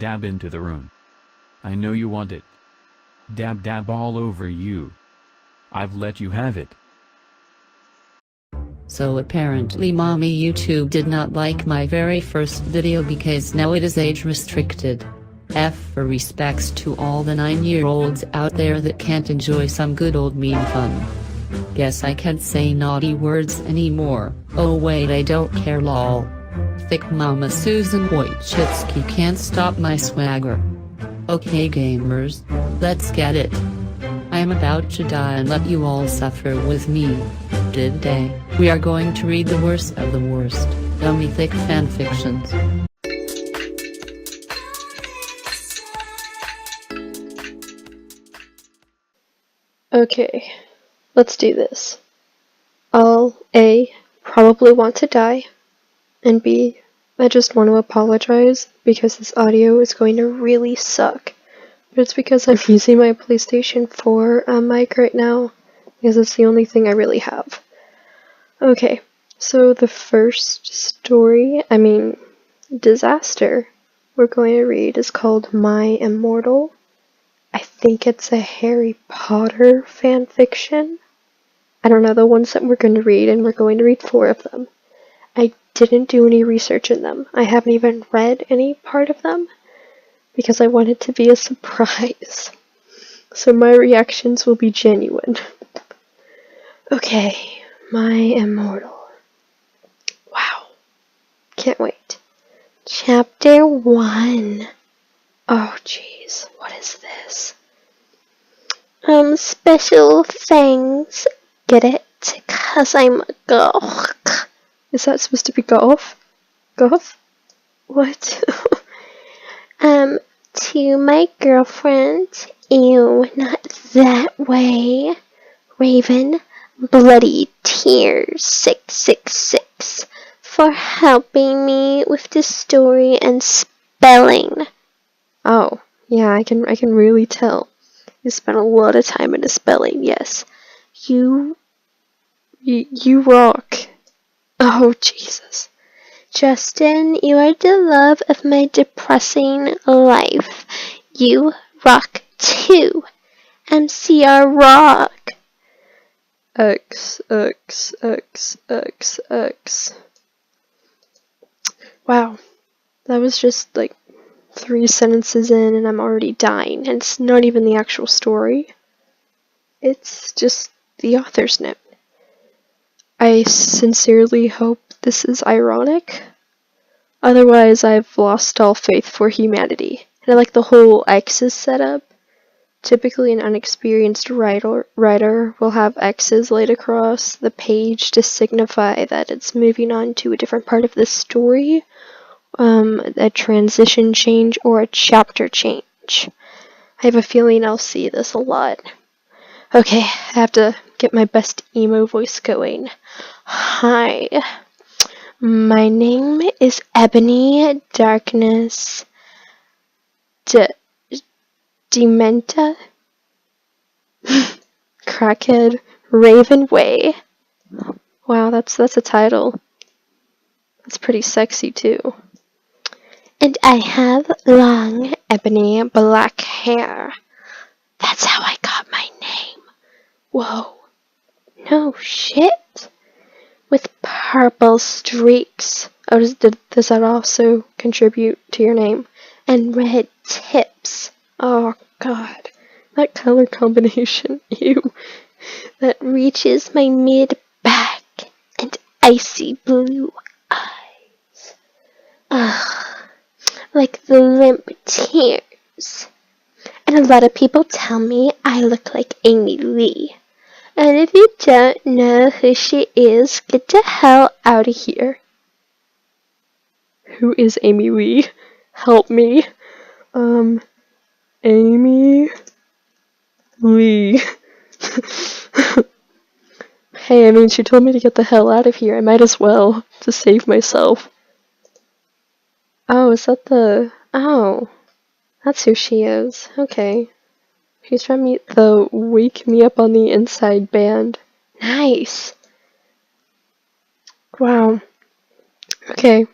dab into the room. I know you want it. Dab dab all over you. I've let you have it. So apparently mommy YouTube did not like my very first video because now it is age restricted. F for respects to all the 9-year-olds out there that can't enjoy some good old meme fun. Guess I can't say naughty words anymore. Oh wait, I don't care lol. Thick mama Susan Wojcicki can't stop my swagger. Okay gamers, let's get it. I am about to die and let you all suffer with me. Today, we are going to read the worst of the worst, dummy thick fanfictions. Okay, let's do this. I'll A, probably want to die, and B, I just want to apologize because this audio is going to really suck. But it's because I'm using my PlayStation 4 mic right now, because it's the only thing I really have. Okay, so the first disaster we're going to read is called My Immortal. I think it's a Harry Potter fanfiction. I don't know the ones that we're going to read, and we're going to read 4 of them. I didn't do any research in them. I haven't even read any part of them, because I want it to be a surprise. So my reactions will be genuine. Okay, My Immortal. Wow. Can't wait. Chapter 1. Oh jeez, what is this? Special thanks. Get it? 'Cause I'm a golf. Is that supposed to be golf? Golf? What? To my girlfriend. Ew, not that way. Raven, bloody tears, 666, for helping me with the story and spelling. Oh, yeah, I can really tell. You spent a lot of time into spelling, yes. You rock. Oh, Jesus. Justin, you are the love of my depressing life. You rock too. MCR rock. X. Wow. That was just like 3 sentences in and I'm already dying. And it's not even the actual story. It's just the author's note. I sincerely hope this is ironic. Otherwise, I've lost all faith for humanity. And I like the whole X's setup. Typically, an unexperienced writer will have X's laid across the page to signify that it's moving on to a different part of the story, a transition change, or a chapter change. I have a feeling I'll see this a lot. Okay, I have to get my best emo voice going. Hi, my name is Ebony Darkness Dementa Crackhead Ravenway. Wow, that's a title. That's pretty sexy too. And I have long ebony black hair. That's how I got my name. Whoa. No shit. With purple streaks. Oh, does that also contribute to your name? And red tips. Oh god. That color combination. Ew. That reaches my mid-back. And icy blue eyes. Ugh. Like the limp tears. And a lot of people tell me I look like Amy Lee. And if you don't know who she is, get the hell out of here. Who is Amy Lee? Help me. Amy Lee. Hey, I mean, she told me to get the hell out of here. I might as well, to save myself. Oh, is that the... Oh. That's who she is. Okay. She's from the Wake Me Up on the Inside band. Nice. Wow. Okay.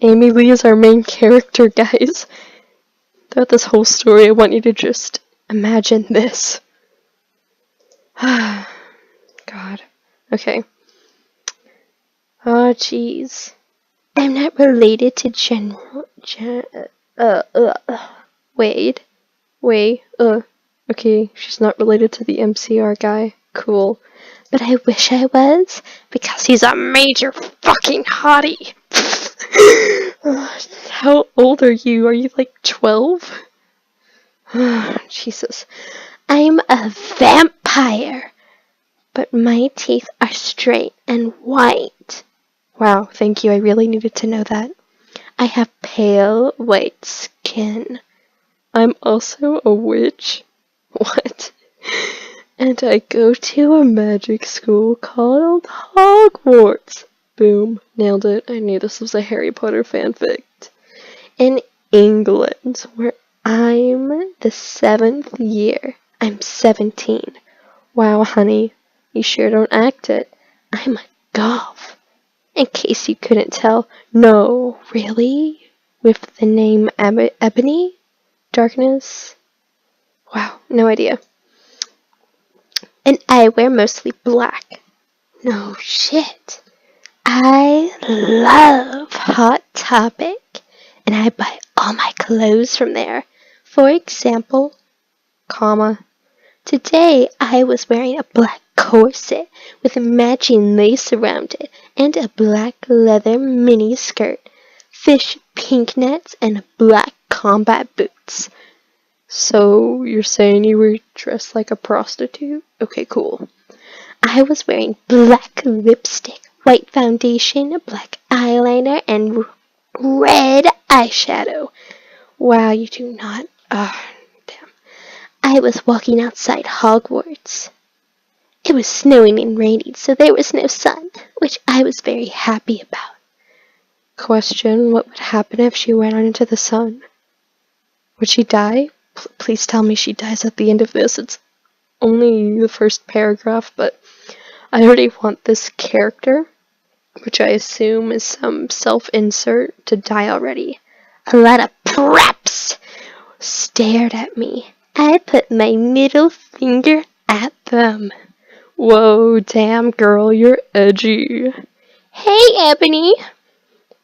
Amy Lee is our main character, guys. throughout this whole story, I want you to just imagine this. God. Okay. Oh, jeez. I'm not related to Wade. Okay, she's not related to the MCR guy. Cool. But I wish I was, because he's a major fucking hottie. How old are you? Are you like 12? Jesus. I'm a vampire, but my teeth are straight and white. Wow, thank you. I really needed to know that. I have pale white skin. I'm also a witch. What? And I go to a magic school called Hogwarts. Boom. Nailed it. I knew this was a Harry Potter fanfic. In England, where I'm the 7th year. I'm 17. Wow, honey. You sure don't act it. I'm a goth. In case you couldn't tell. No, really? With the name Ebony? Darkness? Wow, no idea. And I wear mostly black. No shit. I love Hot Topic, and I buy all my clothes from there. For example, today I was wearing a black corset with matching lace around it, and a black leather mini skirt, fish pink nets, and black combat boots. So, you're saying you were dressed like a prostitute? Okay, cool. I was wearing black lipstick, white foundation, black eyeliner, and red eyeshadow. Wow, you do not. Damn. I was walking outside Hogwarts. It was snowing and raining, so there was no sun, which I was very happy about. Question, what would happen if she went out into the sun? Would she die? Please tell me she dies at the end of this. It's only the first paragraph, but I already want this character, which I assume is some self-insert, to die already. A lot of preps stared at me. I put my middle finger at them. Whoa, damn girl, you're edgy. Hey, Ebony,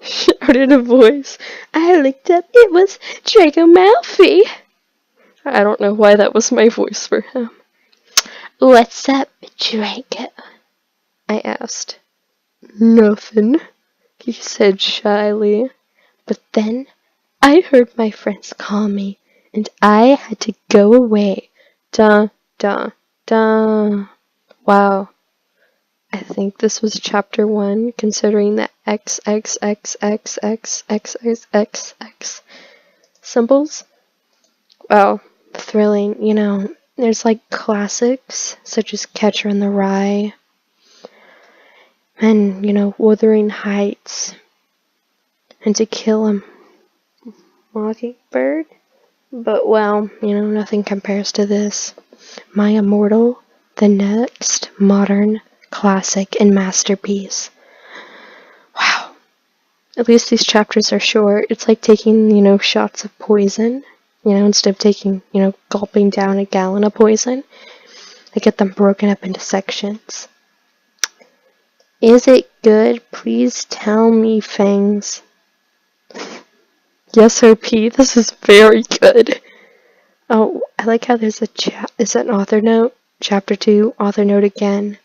shouted a voice. I looked up, it was Draco Malfoy. I don't know why that was my voice for him. What's up, Draco? I asked. Nothing, he said shyly. But then I heard my friends call me, and I had to go away. Dun, dun, dun. Wow. I think this was chapter 1, considering the XXXXXXXXX symbols. Wow. Thrilling, you know, there's like classics such as Catcher in the Rye and, you know, Wuthering Heights and To Kill a Mockingbird, but well, you know, nothing compares to this. My Immortal, the next modern classic and masterpiece. Wow. At least these chapters are short. It's like taking, you know, shots of poison. You know, instead of taking, you know, gulping down a gallon of poison, I get them broken up into sections. Is it good? Please tell me, Fangs. Yes, OP, this is very good. Oh, I like how there's is that an author note? Chapter 2, author note again.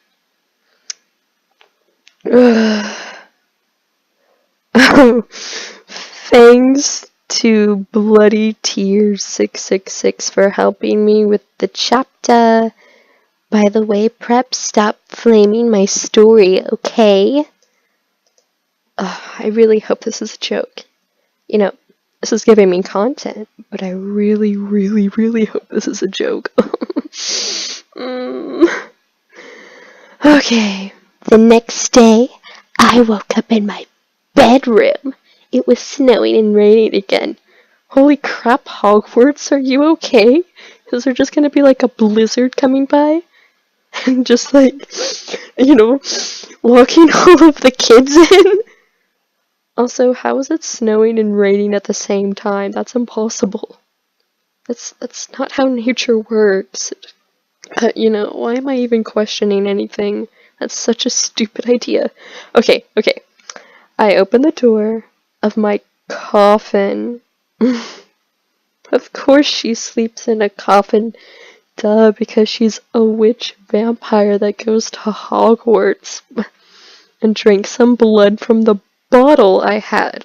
Thanks to Bloody Tears 666 for helping me with the chapter. By the way, Prep, stop flaming my story, okay? I really hope this is a joke. You know, this is giving me content, but I really, really, really hope this is a joke. Okay, the next day, I woke up in my bedroom. It was snowing and raining again. Holy crap, Hogwarts, are you okay? Is there just gonna be like a blizzard coming by? And just like, you know, locking all of the kids in? Also, how is it snowing and raining at the same time? That's impossible. That's not how nature works. You know, why am I even questioning anything? That's such a stupid idea. Okay, okay. I open the door of my coffin. Of course she sleeps in a coffin. Duh, because she's a witch vampire that goes to Hogwarts and drinks some blood from the bottle I had.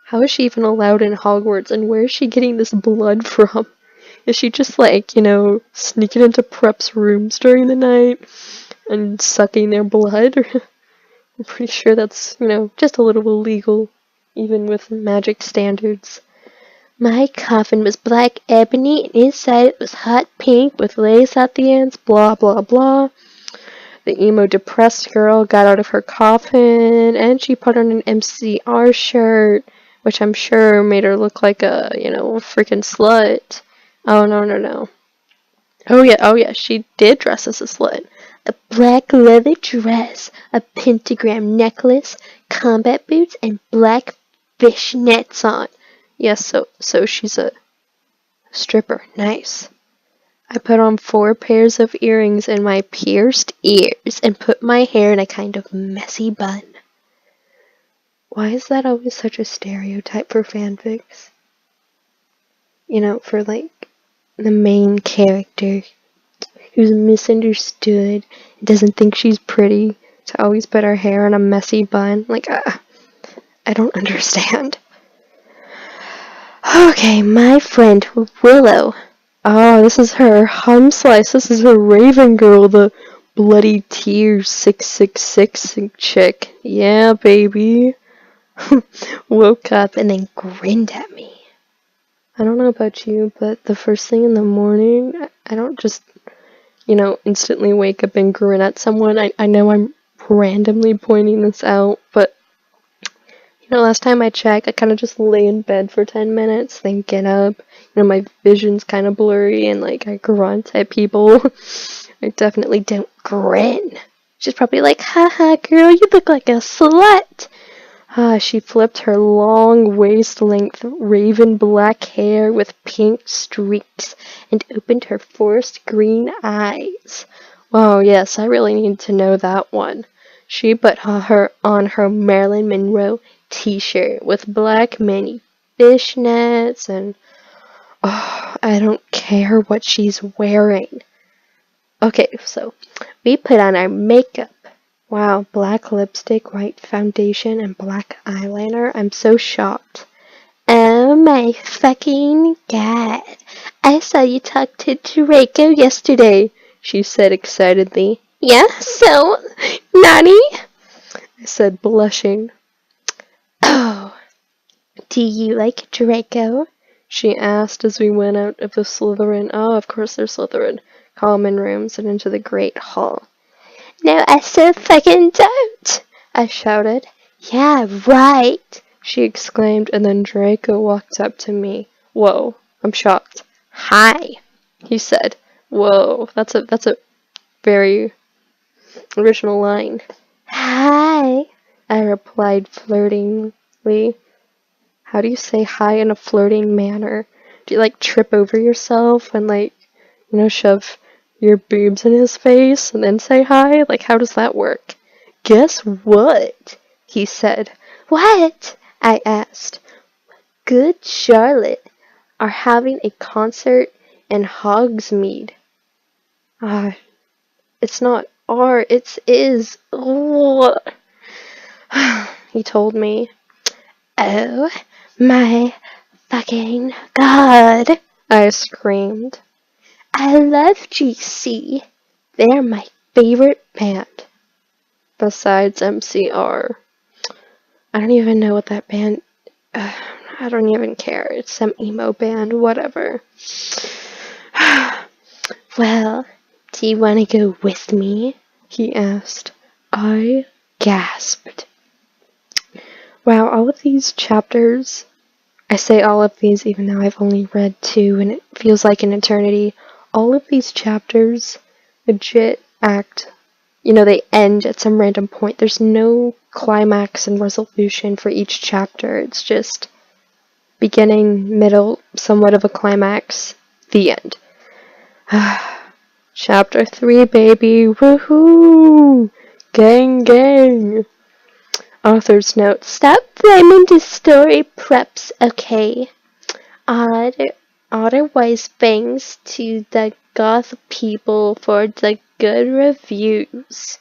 How is she even allowed in Hogwarts, and where is she getting this blood from? Is she just like, you know, sneaking into preps' rooms during the night and sucking their blood? I'm pretty sure that's, you know, just a little illegal, even with magic standards. My coffin was black ebony, and inside it was hot pink with lace at the ends, blah blah blah. The emo depressed girl got out of her coffin, and she put on an MCR shirt, which I'm sure made her look like a, you know, freaking slut. Oh, no, no, no. Oh yeah, she did dress as a slut. A black leather dress, a pentagram necklace, combat boots, and black fishnets on. Yes, so she's a stripper. Nice. I put on 4 pairs of earrings in my pierced ears and put my hair in a kind of messy bun. Why is that always such a stereotype for fanfics? You know, for like the main character who's misunderstood and doesn't think she's pretty to always put her hair in a messy bun. Like, I don't understand. Okay, my friend Willow. Oh, this is her hum slice. This is her Raven girl, the bloody tears 666 chick. Yeah, baby. Woke up and then grinned at me. I don't know about you, but the first thing in the morning, I don't just, you know, instantly wake up and grin at someone. I know I'm randomly pointing this out, but, you know, last time I checked, I kind of just lay in bed for 10 minutes, then get up. You know, my vision's kind of blurry, and, like, I grunt at people. I definitely don't grin. She's probably like, haha, girl, you look like a slut. She flipped her long waist-length raven black hair with pink streaks and opened her forest green eyes. Oh yes, I really need to know that one. She put her on her Marilyn Monroe t-shirt with black mini fishnets and I don't care what she's wearing. Okay, so we put on our makeup. Wow, black lipstick, white foundation, and black eyeliner. I'm so shocked. Oh my fucking god. I saw you talk to Draco yesterday, she said excitedly. Yeah, so, Nani? I said, blushing. Oh, do you like Draco? She asked as we went out of the Slytherin, of course they're Slytherin, common rooms and into the Great Hall. No, I so fucking don't, I shouted. Yeah, right, she exclaimed, and then Draco walked up to me. Whoa, I'm shocked. Hi, he said. Whoa, that's a very original line. Hi, I replied flirtingly. How do you say hi in a flirting manner? Do you, like, trip over yourself and, like, you know, shove your boobs in his face and then say hi? Like, how does that work? Guess what? He said. What? I asked. Good Charlotte are having a concert in Hogsmeade. It's not R, it's is. Oh. He told me. Oh my fucking god, I screamed. I love GC. They're my favorite band. Besides MCR. I don't even know what that band... I don't even care. It's some emo band, whatever. Well, do you want to go with me? He asked. I gasped. Wow, all of these chapters... I say all of these even though I've only read 2 and it feels like an eternity. All of these chapters legit act, you know, they end at some random point. There's no climax and resolution for each chapter. It's just beginning, middle, somewhat of a climax, the end. Chapter 3, baby, woohoo! Gang, gang! Author's note, stop blaming the story preps, okay? Otherwise, thanks to the goth people for the good reviews.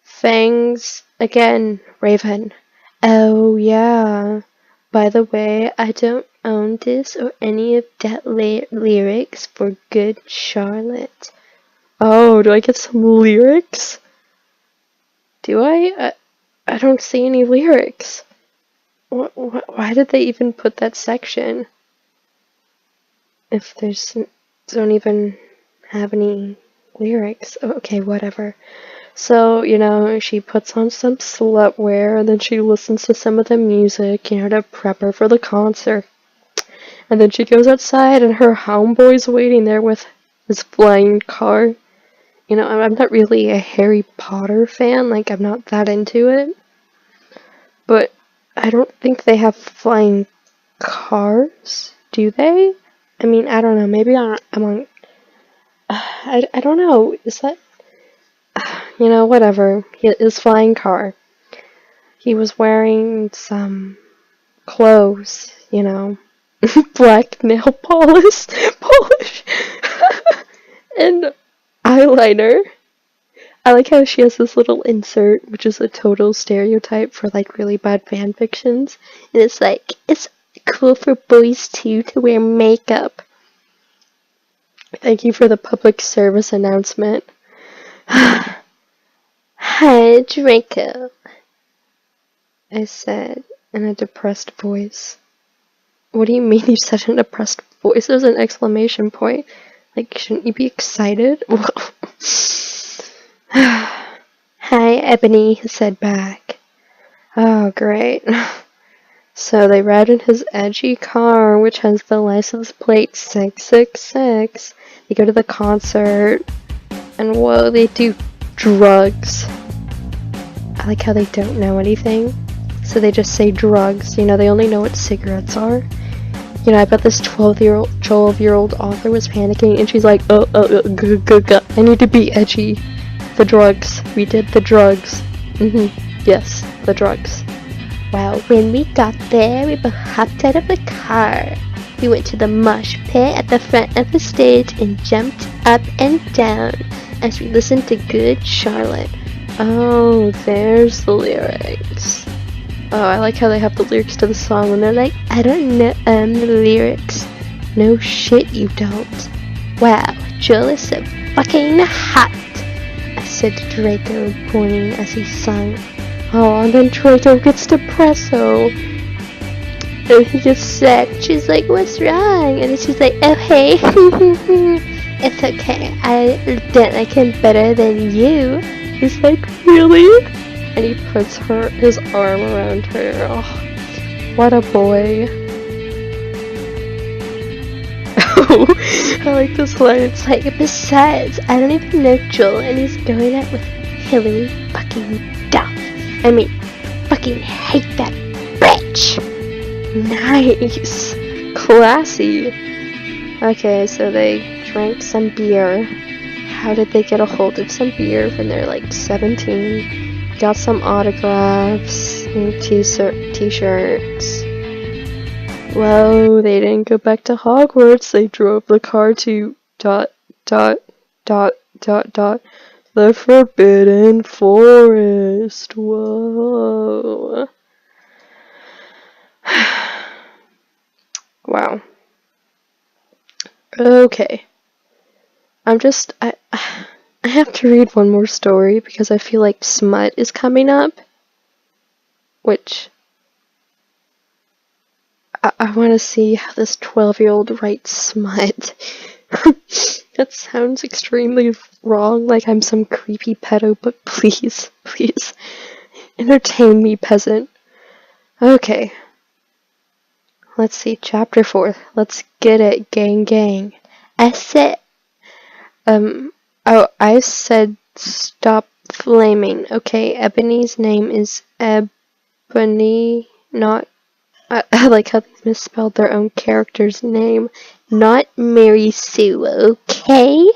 Thanks again, Raven. Oh, yeah. By the way, I don't own this or any of that lyrics for Good Charlotte. Oh, do I get some lyrics? Do I? I don't see any lyrics. Why did they even put that section? If don't even have any lyrics. Okay, whatever. So, she puts on some slutwear, and then she listens to some of the music, to prep her for the concert. And then she goes outside, and her homeboy's waiting there with his flying car. I'm not really a Harry Potter fan, like, I'm not that into it. But I don't think they have flying cars, do they? I mean, I don't know, maybe I don't know, is that... whatever. His flying car. He was wearing some clothes, black nail polish, and eyeliner. I like how she has this little insert, which is a total stereotype for like really bad fan fictions, and it's like, it's cool for boys too to wear makeup. Thank you for the public service announcement. Hi, Draco, I said in a depressed voice. What do you mean you said in a depressed voice? There's an exclamation point. Like, shouldn't you be excited? Hi, Ebony, he said back. Oh, great. So they ride in his edgy car, which has the license plate 666. They go to the concert, and whoa, they do drugs. I like how they don't know anything, so they just say drugs. They only know what cigarettes are. I bet this 12-year-old author was panicking, and she's like, I need to be edgy. The drugs. We did the drugs. Yes, the drugs. Well, when we got there, we both hopped out of the car. We went to the mosh pit at the front of the stage and jumped up and down as we listened to Good Charlotte. Oh, there's the lyrics. Oh, I like how they have the lyrics to the song and they're like, I don't know the lyrics. No shit you don't. Wow, Joel is so fucking hot, I said to Draco, pointing as he sung. Oh, and then Draco gets depresso. And he gets sad. She's like, what's wrong? And then she's like, oh hey, it's okay. I don't like him better than you. He's like, really? And he puts his arm around her. Oh, what a boy. Oh, I like this line. It's like, besides, I don't even know Joel, and he's going out with Hillary fucking Duff. I mean, fucking hate that bitch. Nice. Classy. Okay, so they drank some beer. How did they get a hold of some beer when they're like 17? Got some autographs and t-shirts. Whoa, they didn't go back to Hogwarts. They drove the car to ... the Forbidden Forest. Whoa. Wow. Okay. I have to read one more story because I feel like smut is coming up. Which I want to see how this 12-year-old writes smut. That sounds extremely wrong, like I'm some creepy pedo, but please, please, entertain me, peasant. Okay. Let's see, chapter 4. Let's get it, gang gang. I said stop flaming. Okay, Ebony's name is Ebony, not I like how they misspelled their own character's name. Not Mary Sue, okay?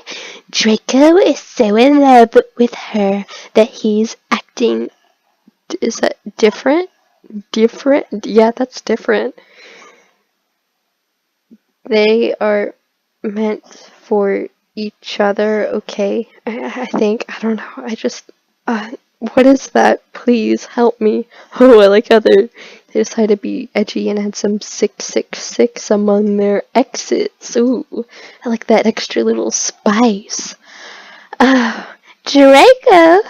Draco is so in love with her that he's acting. Is that different? Different? Yeah, that's different. They are meant for each other, okay? I think. I don't know. What is that? Please help me. Oh, I like how they decided to be edgy and had some 666 among their exes. Ooh, I like that extra little spice. Oh, Draco!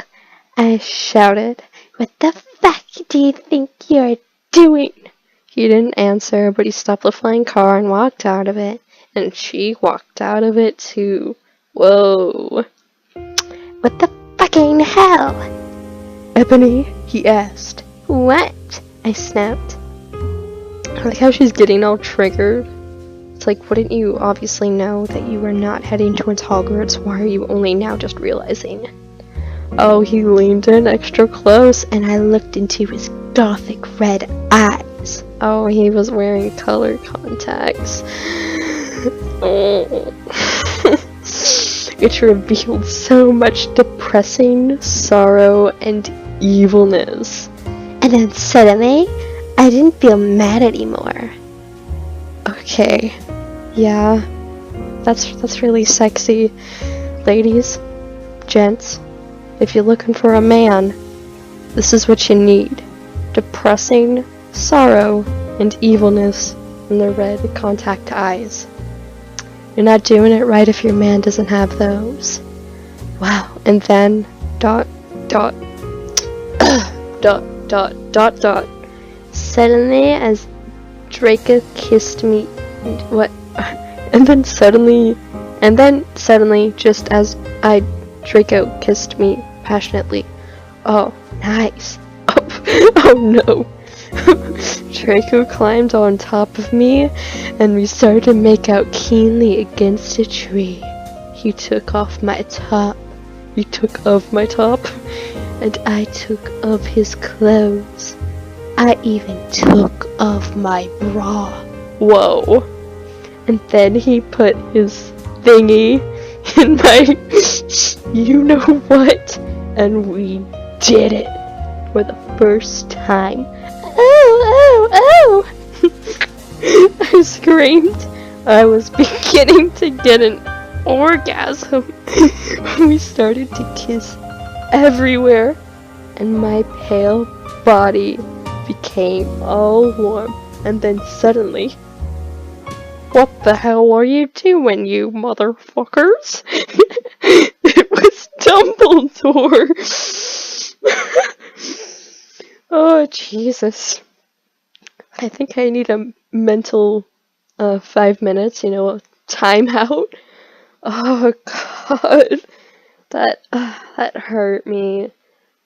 I shouted. What the fuck do you think you're doing? He didn't answer, but he stopped the flying car and walked out of it. And she walked out of it too. Whoa. What the fucking hell? Ebony, he asked. What? I snapped. I like how she's getting all triggered. It's like, wouldn't you obviously know that you were not heading towards Hogwarts? Why are you only now just realizing? Oh, he leaned in extra close, and I looked into his gothic red eyes. Oh, he was wearing color contacts. Oh. Which revealed so much depressing sorrow and evilness. And then suddenly, I didn't feel mad anymore. Okay. Yeah. That's really sexy. Ladies, gents, if you're looking for a man, this is what you need. Depressing sorrow and evilness in the red contact eyes. You're not doing it right if your man doesn't have those. Wow. And then dot dot dot dot dot dot. Suddenly, as Draco kissed me, what? And then suddenly, just as Draco kissed me passionately. Oh, nice. Oh no. Draco climbed on top of me, and we started to make out keenly against a tree. He took off my top. He took off my top, and I took off his clothes. I even took off my bra. Whoa. And then he put his thingy in my you know what, and we did it for the first time. Oh! I screamed. I was beginning to get an orgasm. We started to kiss everywhere, and my pale body became all warm. And then suddenly, what the hell are you doing, you motherfuckers? It was Dumbledore. Oh, Jesus. I think I need a mental 5 minutes, a timeout. Oh, God. That hurt me.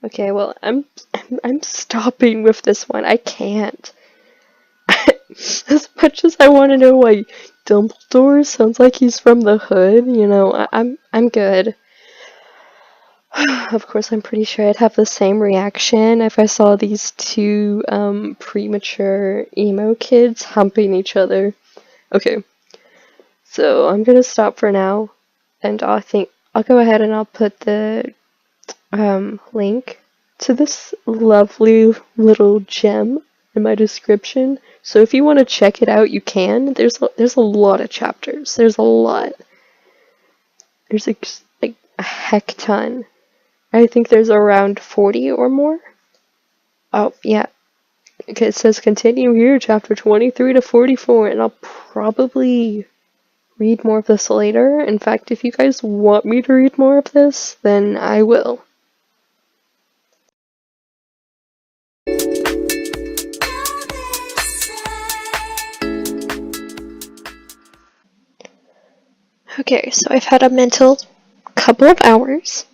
Okay, well, I'm stopping with this one. I can't. As much as I want to know why Dumbledore sounds like he's from the hood, I'm good. Of course, I'm pretty sure I'd have the same reaction if I saw these two premature emo kids humping each other. Okay, so I'm gonna stop for now, and I think I'll go ahead and I'll put the link to this lovely little gem in my description. So if you want to check it out, you can. There's a lot of chapters. There's a lot. There's like a heck ton. I think there's around 40 or more. Oh, yeah. Okay, it says continue here, chapter 23 to 44, and I'll probably read more of this later. In fact, if you guys want me to read more of this, then I will. Okay, so I've had a mental couple of hours,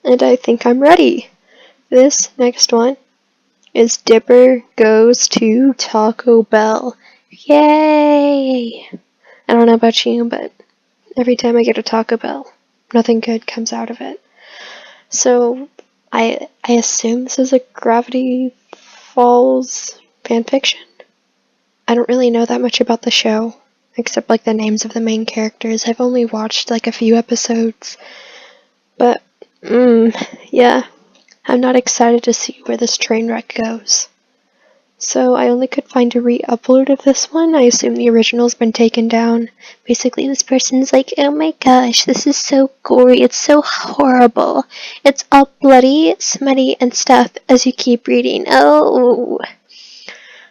and I think I'm ready. This next one is Dipper Goes to Taco Bell. Yay! I don't know about you, but every time I get a Taco Bell, nothing good comes out of it. So, I assume this is a Gravity Falls fanfiction? I don't really know that much about the show, except like the names of the main characters. I've only watched like a few episodes. But, yeah, I'm not excited to see where this train wreck goes. So I only could find a re-upload of this one. I assume the original's been taken down. Basically, this person's like, oh my gosh, this is so gory, it's so horrible. It's all bloody, smutty, and stuff as you keep reading. Oh.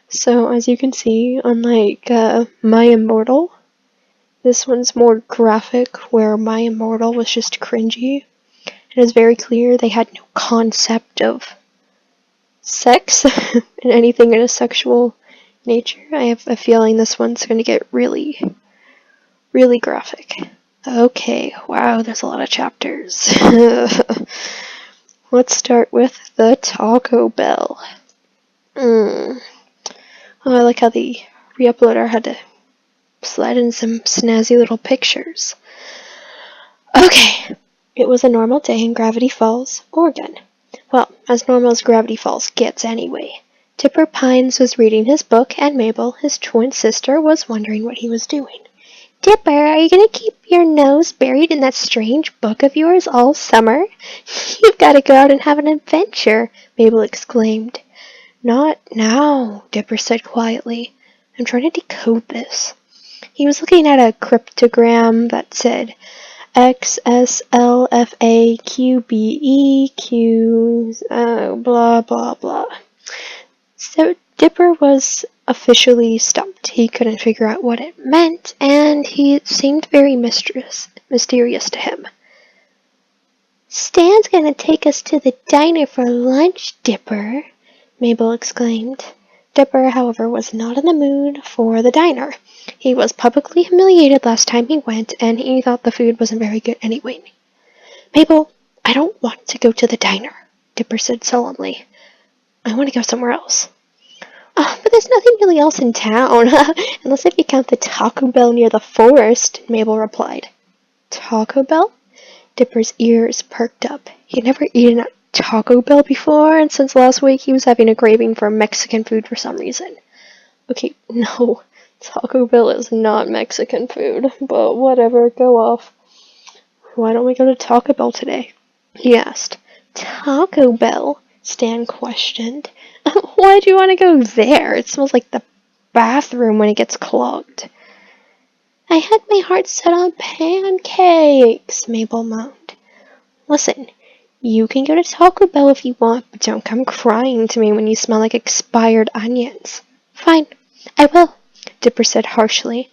So, as you can see, unlike My Immortal, this one's more graphic, where My Immortal was just cringy. It is very clear they had no concept of sex and anything in a sexual nature. I have a feeling this one's going to get really, really graphic. Okay, wow, there's a lot of chapters. Let's start with the Taco Bell. Oh, I like how the re-uploader had to slide in some snazzy little pictures. Okay, it was a normal day in Gravity Falls, Oregon. Well, as normal as Gravity Falls gets anyway. Dipper Pines was reading his book, and Mabel, his twin sister, was wondering what he was doing. Dipper, are you going to keep your nose buried in that strange book of yours all summer? You've got to go out and have an adventure, Mabel exclaimed. Not now, Dipper said quietly. I'm trying to decode this. He was looking at a cryptogram that said XSLFAQBEQ, blah, blah, blah. So Dipper was officially stumped. He couldn't figure out what it meant, and he seemed very mysterious to him. Stan's gonna take us to the diner for lunch, Dipper, Mabel exclaimed. Dipper, however, was not in the mood for the diner. He was publicly humiliated last time he went, and he thought the food wasn't very good anyway. Mabel, I don't want to go to the diner, Dipper said solemnly. I want to go somewhere else. Oh, but there's nothing really else in town, unless if you count the Taco Bell near the forest, Mabel replied. Taco Bell? Dipper's ears perked up. He'd never eaten at Taco Bell before, and since last week he was having a craving for Mexican food for some reason. Okay, no, Taco Bell is not Mexican food, but whatever, go off. Why don't we go to Taco Bell today? He asked. Taco Bell? Stan questioned. Why do you want to go there? It smells like the bathroom when it gets clogged. I had my heart set on pancakes, Mabel moaned. Listen, you can go to Taco Bell if you want, but don't come crying to me when you smell like expired onions. Fine, I will, Dipper said harshly.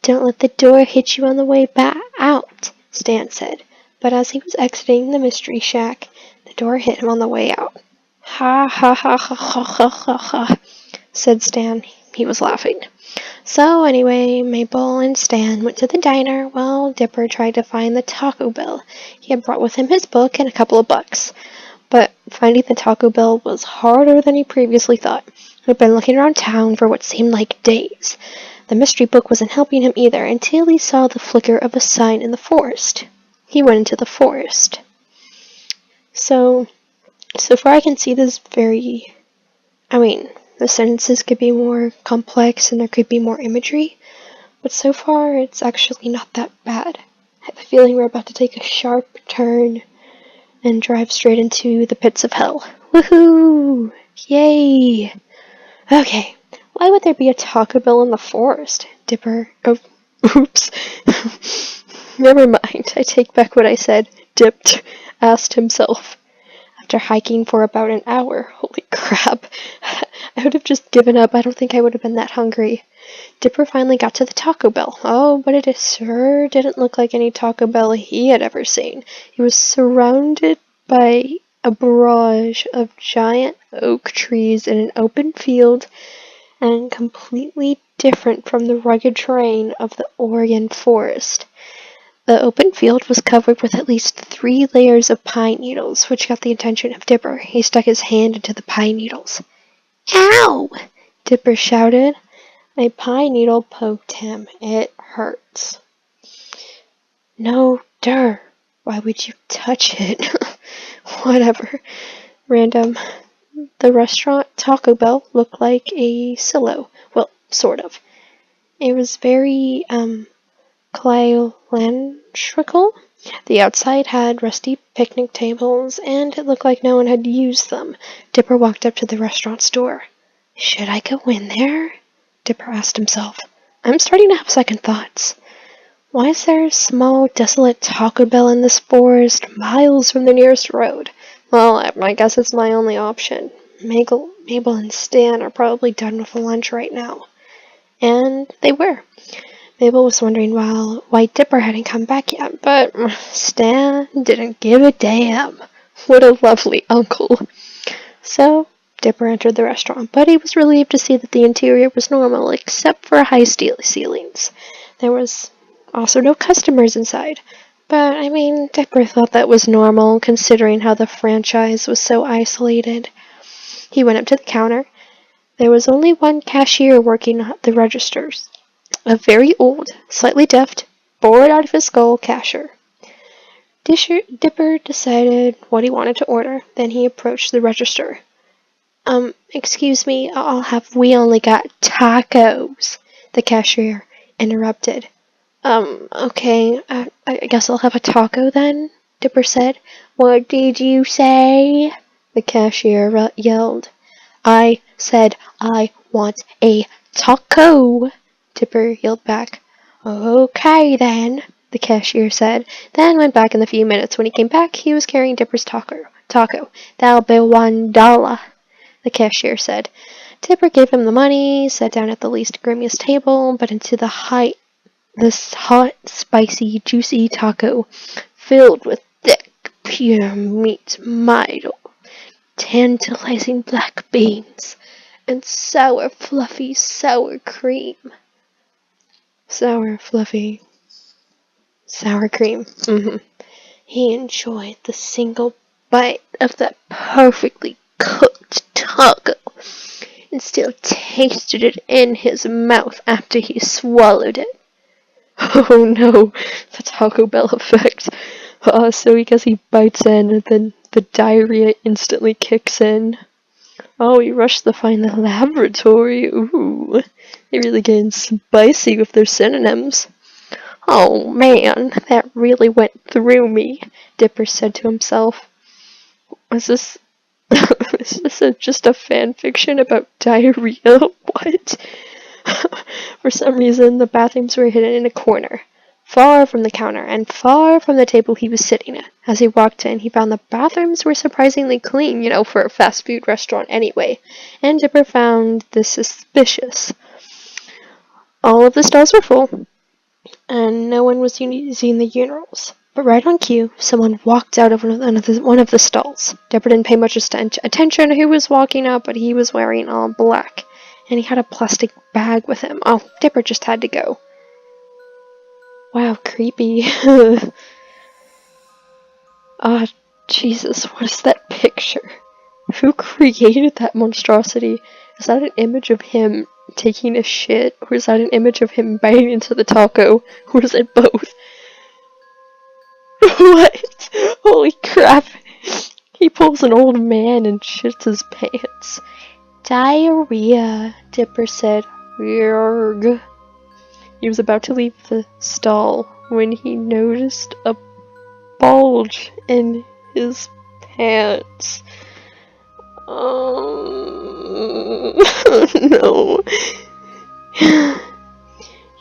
Don't let the door hit you on the way back out, Stan said, but as he was exiting the mystery shack, the door hit him on the way out. Ha ha ha ha ha ha ha ha, said Stan. He was laughing. So anyway, Mabel and Stan went to the diner while Dipper tried to find the Taco Bell. He had brought with him his book and a couple of bucks. But finding the Taco Bell was harder than he previously thought. He had been looking around town for what seemed like days. The mystery book wasn't helping him either until he saw the flicker of a sign in the forest. He went into the forest. So far I can see this the sentences could be more complex and there could be more imagery, but so far it's actually not that bad. I have a feeling we're about to take a sharp turn and drive straight into the pits of hell. Woohoo! Yay! Okay, why would there be a Taco Bell in the forest? Dipper... Oh, oops. Never mind, I take back what I said. Dipped asked himself. After hiking for about an hour, holy crap, I would have just given up. I don't think I would have been that hungry. Dipper finally got to the Taco Bell. Oh, but it sure didn't look like any Taco Bell he had ever seen. He was surrounded by a barrage of giant oak trees in an open field and completely different from the rugged terrain of the Oregon forest. The open field was covered with at least 3 layers of pine needles, which got the attention of Dipper. He stuck his hand into the pine needles. Ow! Dipper shouted. A pine needle poked him. It hurts. No, Dur. Why would you touch it? Whatever. Random. The restaurant Taco Bell looked like a silo. Well, sort of. It was very, cylindrical. The outside had rusty picnic tables, and it looked like no one had used them. Dipper walked up to the restaurant's door. Should I go in there? Dipper asked himself. I'm starting to have second thoughts. Why is there a small, desolate Taco Bell in this forest, miles from the nearest road? Well, I guess it's my only option. Mabel and Stan are probably done with lunch right now. And they were. Mabel was wondering why Dipper hadn't come back yet, but Stan didn't give a damn. What a lovely uncle. So, Dipper entered the restaurant, but he was relieved to see that the interior was normal, except for high steel ceilings. There was also no customers inside. But, Dipper thought that was normal, considering how the franchise was so isolated. He went up to the counter. There was only one cashier working the registers. A very old, slightly deaf, bored out of his skull cashier. Dipper decided what he wanted to order. Then he approached the register. Excuse me, we only got tacos, the cashier interrupted. Okay, I guess I'll have a taco then, Dipper said. What did you say? The cashier yelled. I said I want a taco, Dipper yelled back. Okay then, the cashier said, then went back in a few minutes. When he came back, he was carrying Dipper's taco. That'll be $1, the cashier said. Dipper gave him the money, sat down at the least grimiest table, but into this hot, spicy, juicy taco, filled with thick, pure meat, made of tantalizing black beans, and sour, fluffy sour cream. Sour, fluffy, sour cream. He enjoyed the single bite of that perfectly cooked taco and still tasted it in his mouth after he swallowed it. Oh no, the Taco Bell effect. So because he bites in, and then the diarrhea instantly kicks in. Oh, he rushed to find the laboratory. Ooh, they really getting spicy with their synonyms. Oh man, that really went through me, Dipper said to himself. Is this just a fan fiction about diarrhea? What? For some reason, the bathrooms were hidden in a corner, far from the counter and far from the table he was sitting at. As he walked in, he found the bathrooms were surprisingly clean, for a fast food restaurant anyway, and Dipper found this suspicious. All of the stalls were full, and no one was using the urinals. But right on cue, someone walked out of one of the stalls. Dipper didn't pay much attention to who was walking out, but he was wearing all black, and he had a plastic bag with him. Oh, Dipper just had to go. Wow, creepy. Jesus, what is that picture? Who created that monstrosity? Is that an image of him taking a shit, or is that an image of him biting into the taco, or is it both? What? Holy crap! He pulls an old man and shits his pants. Diarrhea, Dipper said. Yarg. He was about to leave the stall when he noticed a bulge in his pants. No.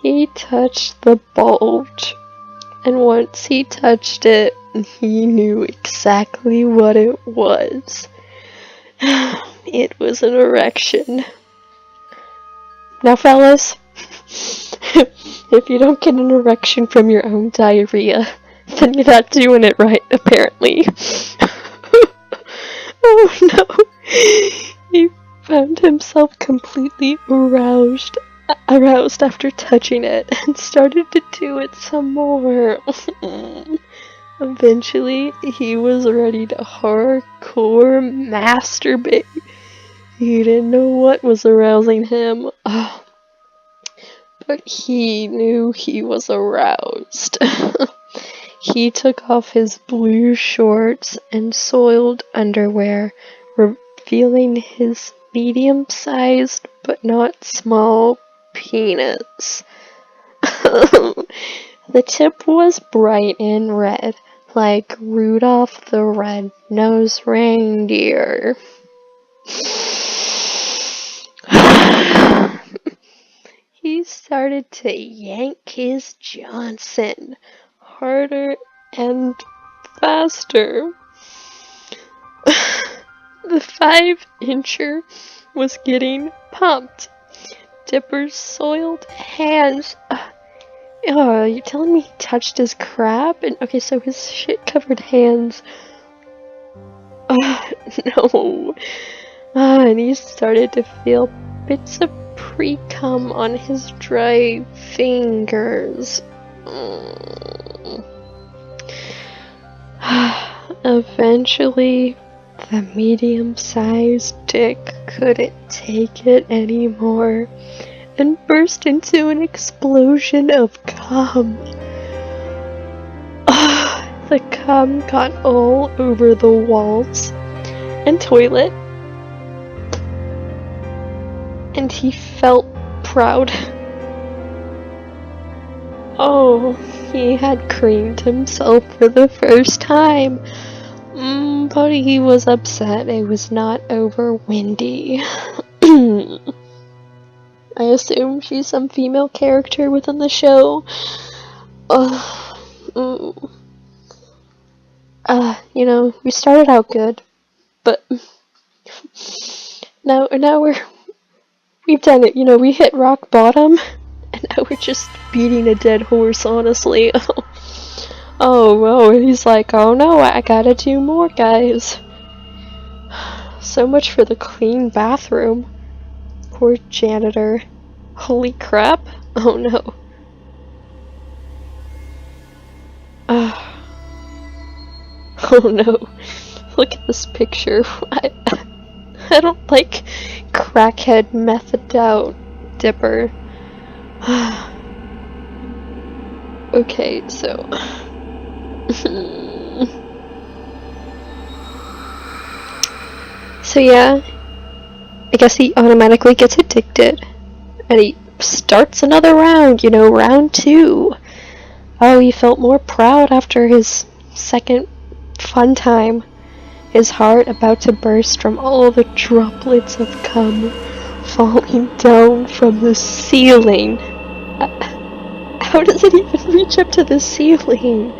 He touched the bulge, and once he touched it, he knew exactly what it was. It was an erection. Now, fellas, if you don't get an erection from your own diarrhea, then you're not doing it right, apparently. Oh no! He found himself completely aroused after touching it, and started to do it some more. Eventually, he was ready to hardcore masturbate. He didn't know what was arousing him. But he knew he was aroused. He took off his blue shorts and soiled underwear, revealing his medium-sized but not small penis. The tip was bright and red, like Rudolph the Red-Nosed Reindeer. He started to yank his Johnson harder and faster. The 5-incher was getting pumped. Dipper's soiled hands. Oh, you're telling me he touched his crab? And okay, so his shit-covered hands. No. And he started to feel bits of pre-cum on his dry fingers. Eventually, the medium-sized dick couldn't take it anymore and burst into an explosion of cum. The cum got all over the walls and toilet, and he felt proud. Oh, he had creamed himself for the first time. But he was upset it was not over Wendy. I assume she's some female character within the show. You know, we started out good, but now we've done it. You know, we hit rock bottom, and now we're just beating a dead horse, honestly. Oh, well, he's like, oh no, I gotta do more, guys. So much for the clean bathroom. Poor janitor. Holy crap. Oh no. Oh no. Look at this picture. I don't like crackhead methed out Dipper. Okay, so... So yeah, I guess he automatically gets addicted, and he starts another round, you know, round 2. Oh, he felt more proud after his second fun time, his heart about to burst from all the droplets of cum falling down from the ceiling. How does it even reach up to the ceiling?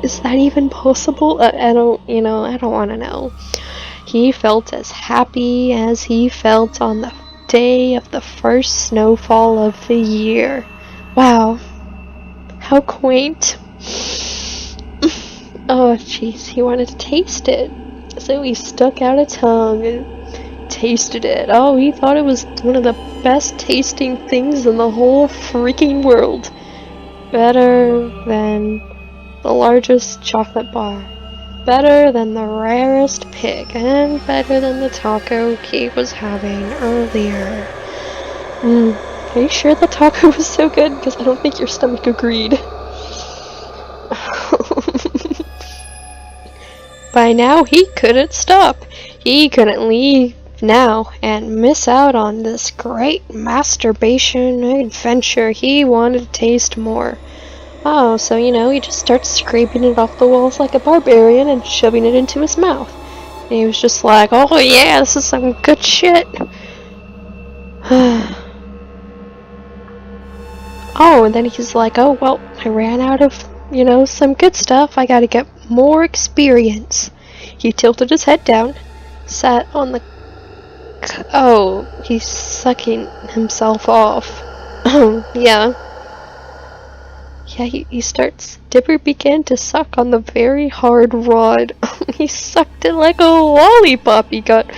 Is that even possible? I don't want to know. He felt as happy as he felt on the day of the first snowfall of the year. Wow. How quaint. Oh, jeez, he wanted to taste it. So he stuck out a tongue and tasted it. Oh, he thought it was one of the best tasting things in the whole freaking world. Better than the largest chocolate bar. Better than the rarest pig. And better than the taco Kate was having earlier. Are you sure the taco was so good? Because I don't think your stomach agreed. By now, he couldn't stop. He couldn't leave now and miss out on this great masturbation adventure. He wanted to taste more. Oh, so you know, he just starts scraping it off the walls like a barbarian and shoving it into his mouth. And he was just like, oh yeah, this is some good shit. Oh, and then he's like, oh well, I ran out of, you know, some good stuff. I gotta get more experience. He tilted his head down, sat on the... Oh, he's sucking himself off. Yeah. Yeah, he starts... Dipper began to suck on the very hard rod. He sucked it like a lollipop he got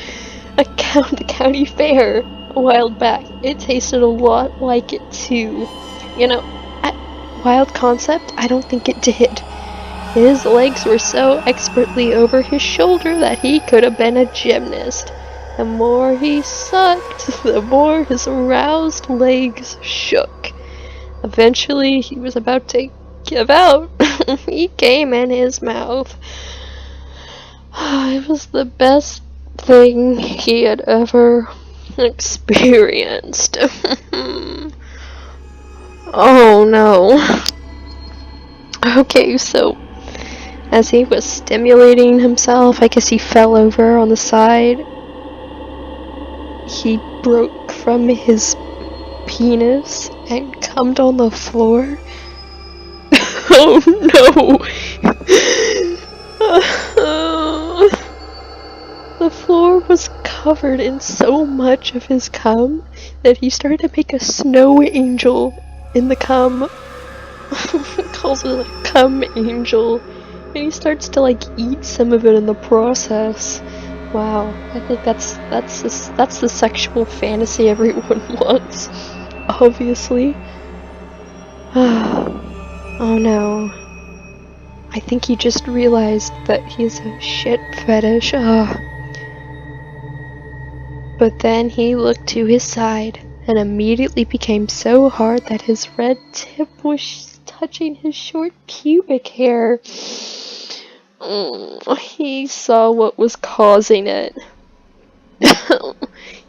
at the county fair a while back. It tasted a lot like it too. You know, wild concept? I don't think it did. His legs were so expertly over his shoulder that he could have been a gymnast. The more he sucked, the more his aroused legs shook. Eventually, he was about to give out. He came in his mouth. It was the best thing he had ever experienced. Oh no. Okay, so as he was stimulating himself, I guess he fell over on the side. He broke from his penis and cummed on the floor. Oh no! The floor was covered in so much of his cum that he started to make a snow angel in the cum. Calls it a cum angel. And he starts to like eat some of it in the process. Wow, I think that's the sexual fantasy everyone wants. Obviously. Oh no. I think he just realized that he's a shit fetish. But then he looked to his side and immediately became so hard that his red tip was touching his short pubic hair. He saw what was causing it.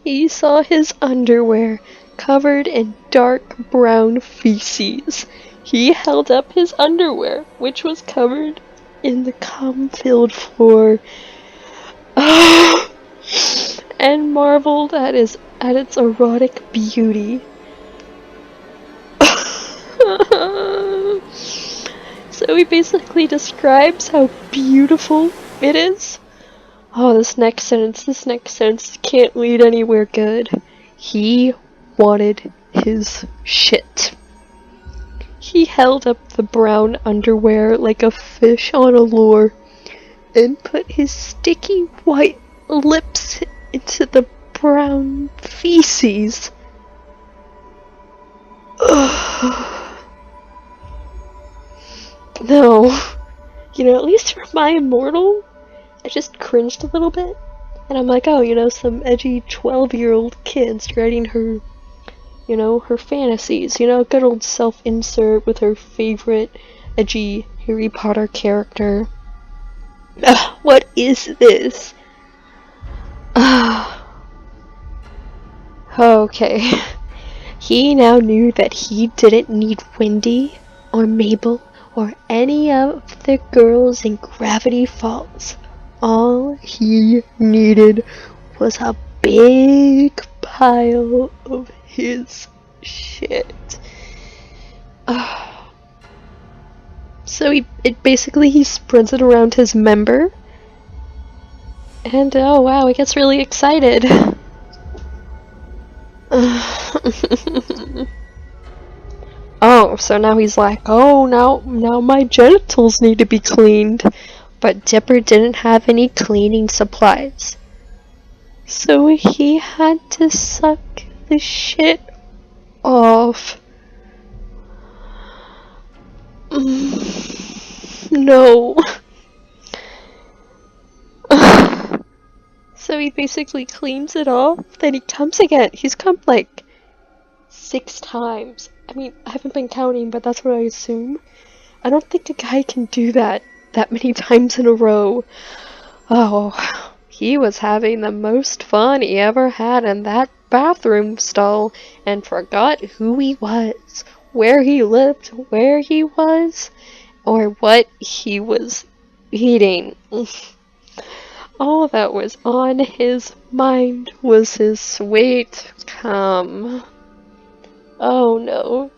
He saw his underwear covered in dark brown feces. He held up his underwear, which was covered in the cum-filled floor, and marveled at its erotic beauty. So he basically describes how beautiful it is. Oh, this next sentence can't lead anywhere good. He wanted his shit. He held up the brown underwear like a fish on a lure and put his sticky white lips into the brown feces. No. You know, at least for my Immortal, I just cringed a little bit. And I'm like, oh, you know, some edgy 12-year-old kid's writing her, you know, her fantasies. You know, good old self-insert with her favorite edgy Harry Potter character. What is this? Okay. He now knew that he didn't need Wendy or Mabel or any of the girls in Gravity Falls. All he needed was a big pile of his shit. So he spreads it around his member. And oh wow, he gets really excited. Oh, so now he's like, oh, now my genitals need to be cleaned. But Dipper didn't have any cleaning supplies. So he had to suck the shit off. No. So he basically cleans it off, then he comes again. He's come like 6 times. I mean, I haven't been counting, but that's what I assume. I don't think a guy can do that many times in a row. Oh, he was having the most fun he ever had in that bathroom stall and forgot who he was, where he lived, where he was, or what he was eating. All that was on his mind was his sweet cum. Oh no,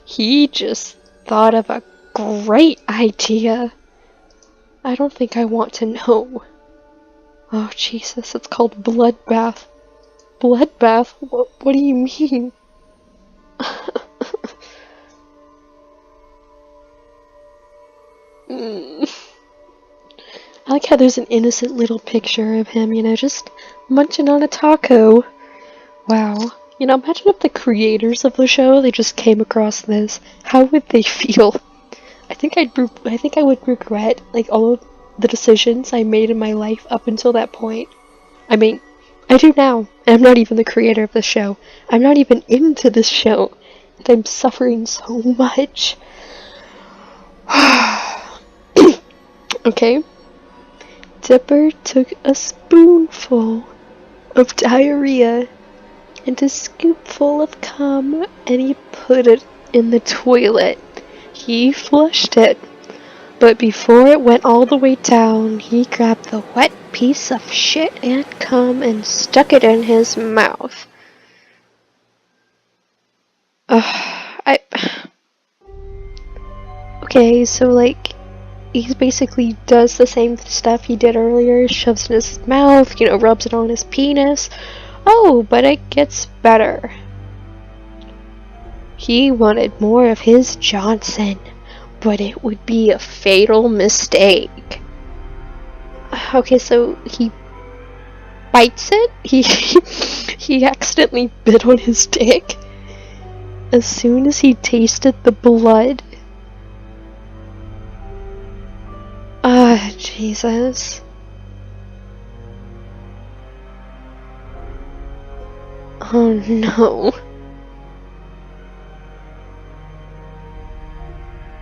he just thought of a great idea. I don't think I want to know. Oh Jesus, it's called bloodbath. Bloodbath? What do you mean? I like how there's an innocent little picture of him, you know, just munching on a taco. Wow. You know, imagine if the creators of the show, they just came across this. How would they feel? I think I would regret, like, all of the decisions I made in my life up until that point. I mean, I do now. And I'm not even the creator of the show. I'm not even into this show. And I'm suffering so much. Okay. Dipper took a spoonful of diarrhea and a scoop full of cum, and he put it in the toilet. He flushed it. But before it went all the way down, he grabbed the wet piece of shit and cum and stuck it in his mouth. Okay, so like, he basically does the same stuff he did earlier, shoves it in his mouth, rubs it on his penis. Oh, but it gets better. He wanted more of his Johnson, but it would be a fatal mistake. Okay, so he bites it. He accidentally bit on his dick. As soon as he tasted the blood. Jesus. Oh no.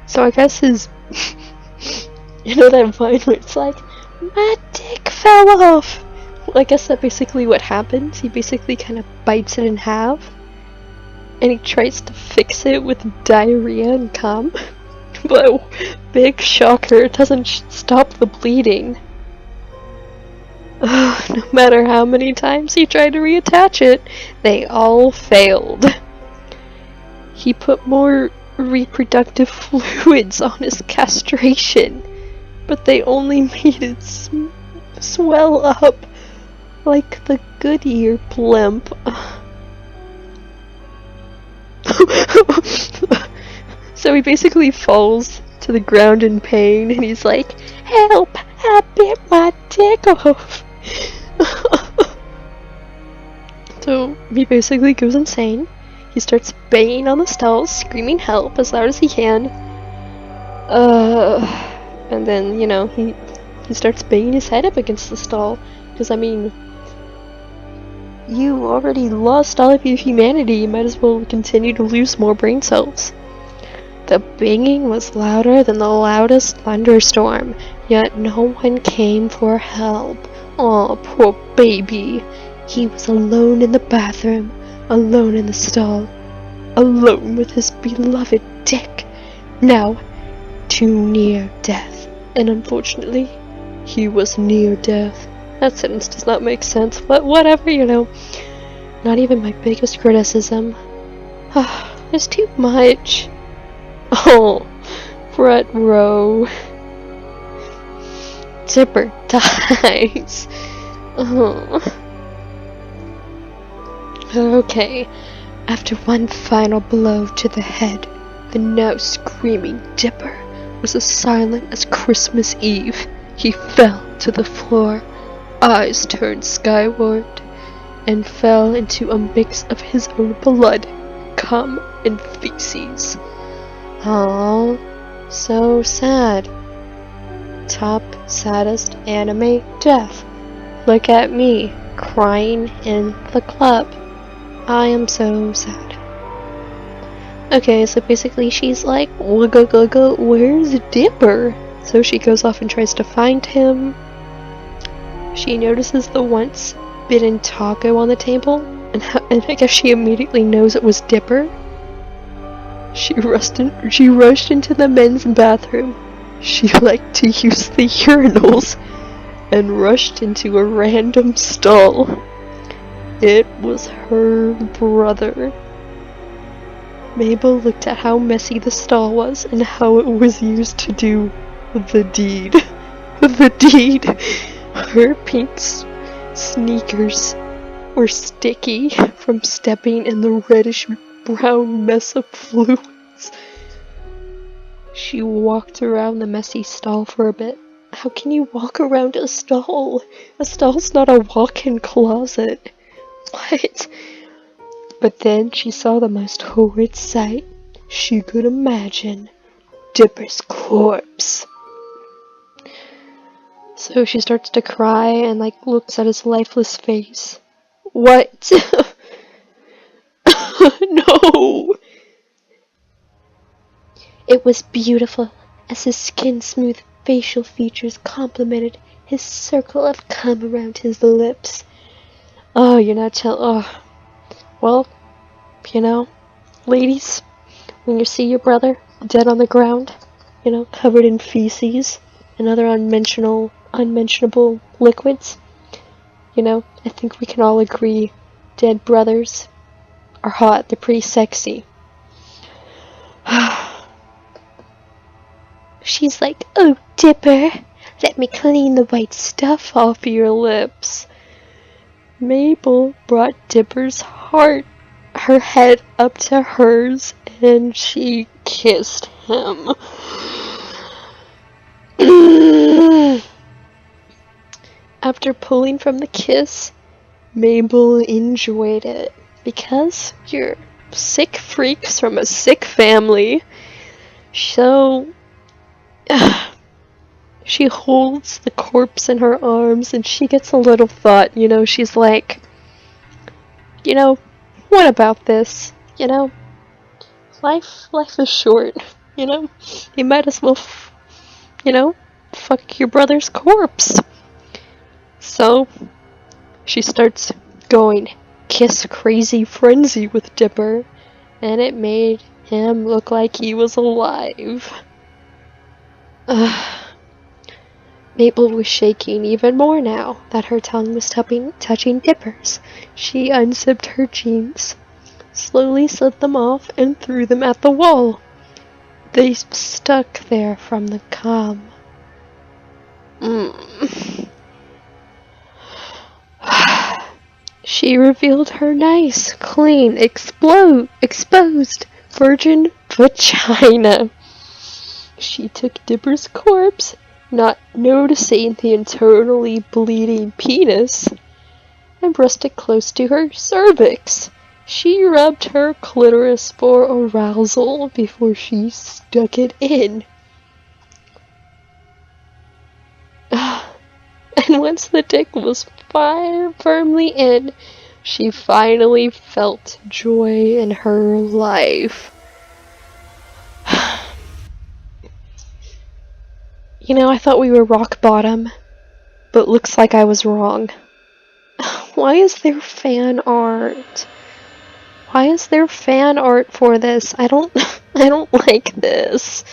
So I guess his, that vine where it's like, my dick fell off. Well, I guess that's basically what happens. He basically kind of bites it in half, and he tries to fix it with diarrhea and cum. But big shocker, it doesn't stop the bleeding. No matter how many times he tried to reattach it, they all failed. He put more reproductive fluids on his castration, but they only made it swell up like the Goodyear blimp. So he basically falls to the ground in pain, and he's like, "Help! I bit my dick off!" So he basically goes insane. He starts banging on the stalls, screaming help as loud as he can. And then, he starts banging his head up against the stall. Because, I mean, you already lost all of your humanity, you might as well continue to lose more brain cells. The banging was louder than the loudest thunderstorm, yet no one came for help. Aw, poor baby. He was alone in the bathroom, alone in the stall, alone with his beloved dick, now too near death. And unfortunately, he was near death. That sentence does not make sense, but whatever, Not even my biggest criticism. It's too much. Oh, front row. Dipper dies. Oh. Okay, after one final blow to the head, the now screaming Dipper was as silent as Christmas Eve. He fell to the floor, eyes turned skyward, and fell into a mix of his own blood, cum, and feces. Aww, so sad. Top saddest anime death. Look at me, crying in the club. I am so sad. Okay, so basically she's like, where's Dipper? So she goes off and tries to find him. She notices the once bitten taco on the table, and I guess she immediately knows it was Dipper. She rushed into the men's bathroom. She liked to use the urinals and rushed into a random stall. It was her brother. Mabel looked at how messy the stall was and how it was used to do the deed. The deed. Her pink sneakers were sticky from stepping in the reddish-brown mess of fluids. She walked around the messy stall for a bit. How can you walk around a stall? A stall's not a walk-in closet. What? But then she saw the most horrid sight she could imagine. Dipper's corpse. So she starts to cry and looks at his lifeless face. What? No! It was beautiful as his skin-smooth facial features complemented his circle of cum around his lips. Oh, you're not oh. Well, you know, ladies, when you see your brother dead on the ground, you know, covered in feces and other unmentionable liquids, you know, I think we can all agree dead brothers are hot. They're pretty sexy. She's like, "Oh, Dipper, let me clean the white stuff off your lips." Mabel brought Dipper's her head up to hers, and she kissed him. After pulling from the kiss, Mabel enjoyed it. Because you're sick freaks from a sick family. So, she holds the corpse in her arms and she gets a little thought, you know, she's like, you know, what about this? You know, life is short, you know? You might as well, you know, fuck your brother's corpse. So, she starts going kiss crazy frenzy with Dipper, and it made him look like he was alive. Mabel was shaking even more now that her tongue was touching Dipper's. She unzipped her jeans, slowly slid them off, and threw them at the wall. They stuck there from the cum. She revealed her nice, clean, exposed virgin vagina. She took Dipper's corpse, not noticing the internally bleeding penis, and pressed it close to her cervix. She rubbed her clitoris for arousal before she stuck it in. And once the dick was firmly in, she finally felt joy in her life. You know, I thought we were rock bottom, but looks like I was wrong. Why is there fan art? Why is there fan art for this? I don't like this.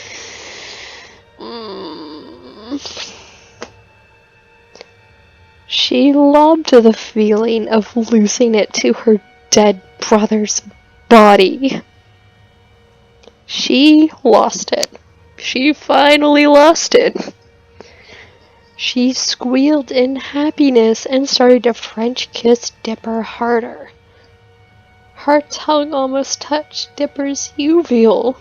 She loved the feeling of losing it to her dead brother's body. She lost it. She finally lost it. She squealed in happiness and started to French kiss Dipper harder. Her tongue almost touched Dipper's uvule.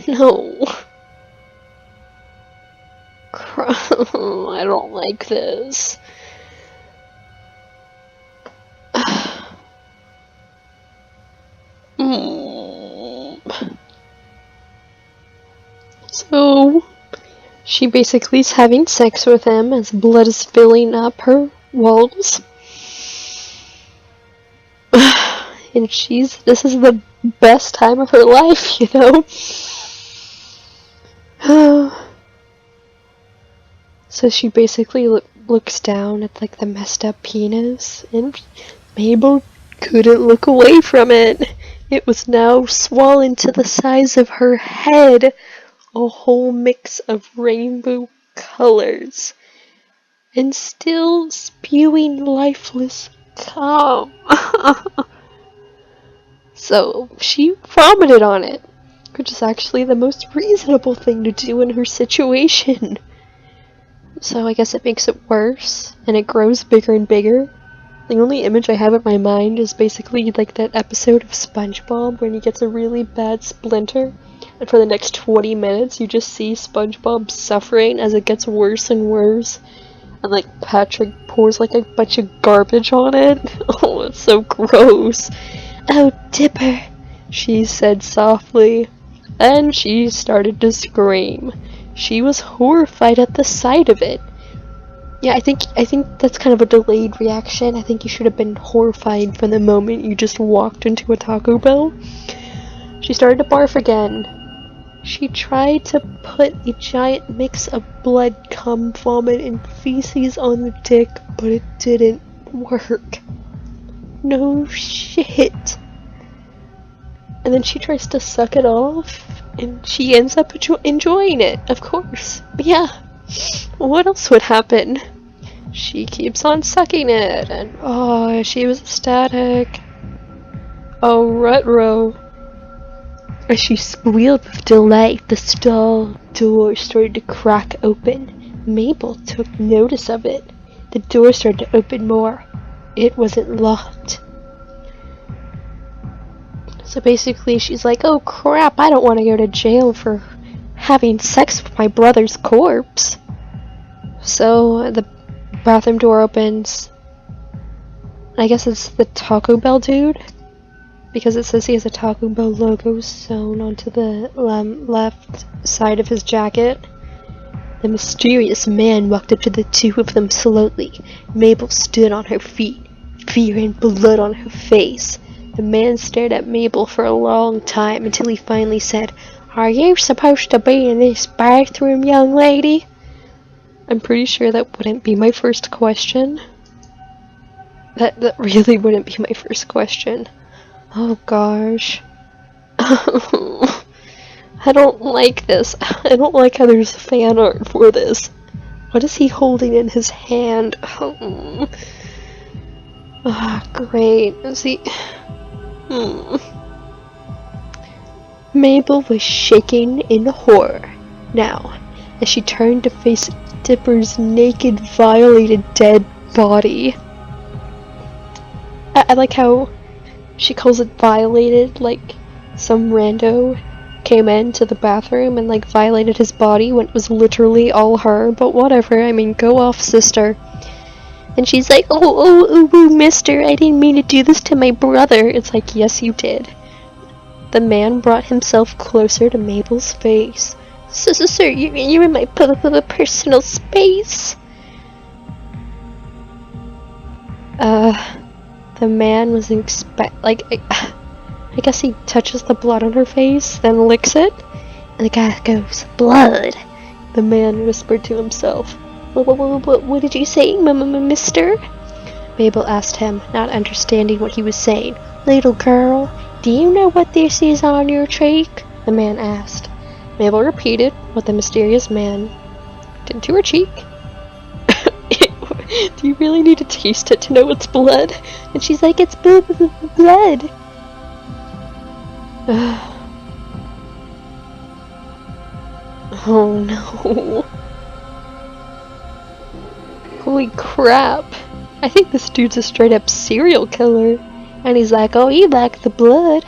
No. I don't like this. So, she basically is having sex with him as blood is filling up her walls. And this is the best time of her life, you know? So she basically looks down at, like, the messed up penis, and Mabel couldn't look away from it. It was now swollen to the size of her head, a whole mix of rainbow colors, and still spewing lifeless cum. So she vomited on it, which is actually the most reasonable thing to do in her situation. So I guess it makes it worse, and it grows bigger and bigger. The only image I have in my mind is basically like that episode of SpongeBob when he gets a really bad splinter, and for the next 20 minutes you just see SpongeBob suffering as it gets worse and worse, and like Patrick pours like a bunch of garbage on it. Oh, it's so gross. "Oh, Dipper," she said softly, and she started to scream. She was horrified at the sight of it. Yeah, I think that's kind of a delayed reaction. I think you should have been horrified from the moment you just walked into a Taco Bell. She started to barf again. She tried to put a giant mix of blood, cum, vomit, and feces on the dick, but it didn't work. No shit. And then she tries to suck it off, and she ends up enjoying it, of course. Yeah. What else would happen? She keeps on sucking it, and oh, she was ecstatic. Oh, rutro. As she squealed with delight, the stall door started to crack open. Mabel took notice of it. The door started to open more. It wasn't locked. So basically she's like, oh crap, I don't want to go to jail for having sex with my brother's corpse. So the bathroom door opens. I guess it's the Taco Bell dude, because it says he has a Taco Bell logo sewn onto the left side of his jacket. The mysterious man walked up to the two of them slowly. Mabel stood on her feet, fear and blood on her face. The man stared at Mabel for a long time until he finally said, "Are you supposed to be in this bathroom, young lady?" I'm pretty sure that wouldn't be my first question. That really wouldn't be my first question. Oh gosh. I don't like this. I don't like how there's fan art for this. What is he holding in his hand? Ah, great. Is he... Mabel was shaking in horror now as she turned to face Dipper's naked, violated, dead body. I like how she calls it violated, like some rando came into the bathroom and like violated his body when it was literally all her, but whatever, I mean, go off, sister. And she's like, oh, mister, I didn't mean to do this to my brother. It's like, yes, you did. The man brought himself closer to Mabel's face. Sir, you're in my personal space. The man was I guess he touches the blood on her face, then licks it, and the guy goes, "Blood," the man whispered to himself. What did you say, mister? Mabel asked him, not understanding what he was saying. Little girl, do you know what this is on your cheek? The man asked. Mabel repeated what the mysterious man did to her cheek. Do you really need to taste it to know it's blood? And she's like, it's blood. Oh no. Holy crap. I think this dude's a straight up serial killer. And he's like, oh, you like the blood.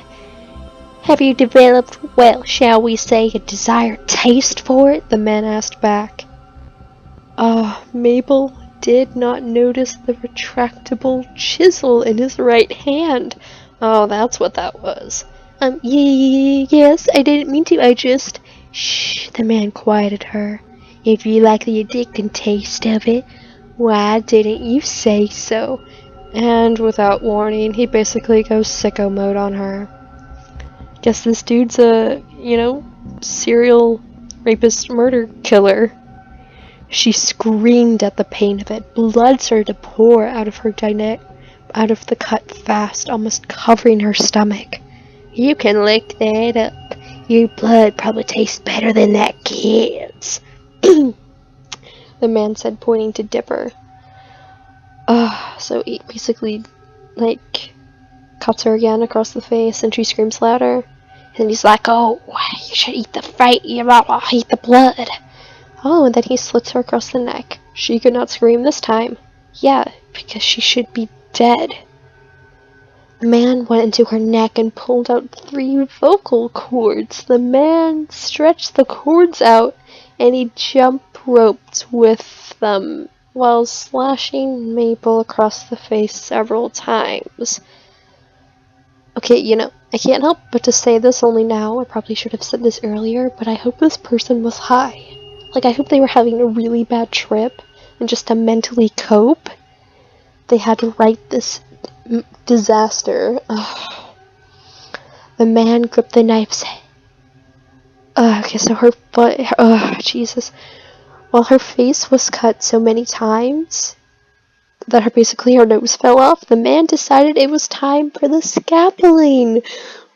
Have you developed, well, shall we say, a desired taste for it? The man asked back. Mabel did not notice the retractable chisel in his right hand. Oh, that's what that was. Yes, I didn't mean to, I just... Shh, the man quieted her. If you like the addicting taste of it, why didn't you say so? And without warning, he basically goes sicko mode on her. Guess this dude's a, serial rapist murder killer. She screamed at the pain of it. Blood started to pour out of her neck, out of the cut fast, almost covering her stomach. You can lick that up. Your blood probably tastes better than that kid's. The man said, pointing to Dipper. So he basically, cuts her again across the face, and she screams louder. And he's like, oh, you should eat the fight, you gotta eat the blood. Oh, and then he slits her across the neck. She could not scream this time. Yeah, because she should be dead. The man went into her neck and pulled out 3 vocal cords. The man stretched the cords out, and he jump roped with them while slashing Mabel across the face several times. Okay, I can't help but to say this only now. I probably should have said this earlier, but I hope this person was high. I hope they were having a really bad trip, and just to mentally cope, they had to write this disaster. Ugh. The man gripped the knife. Okay, so her foot. Jesus. Well, her face was cut so many times that her nose fell off. The man decided it was time for the scalping.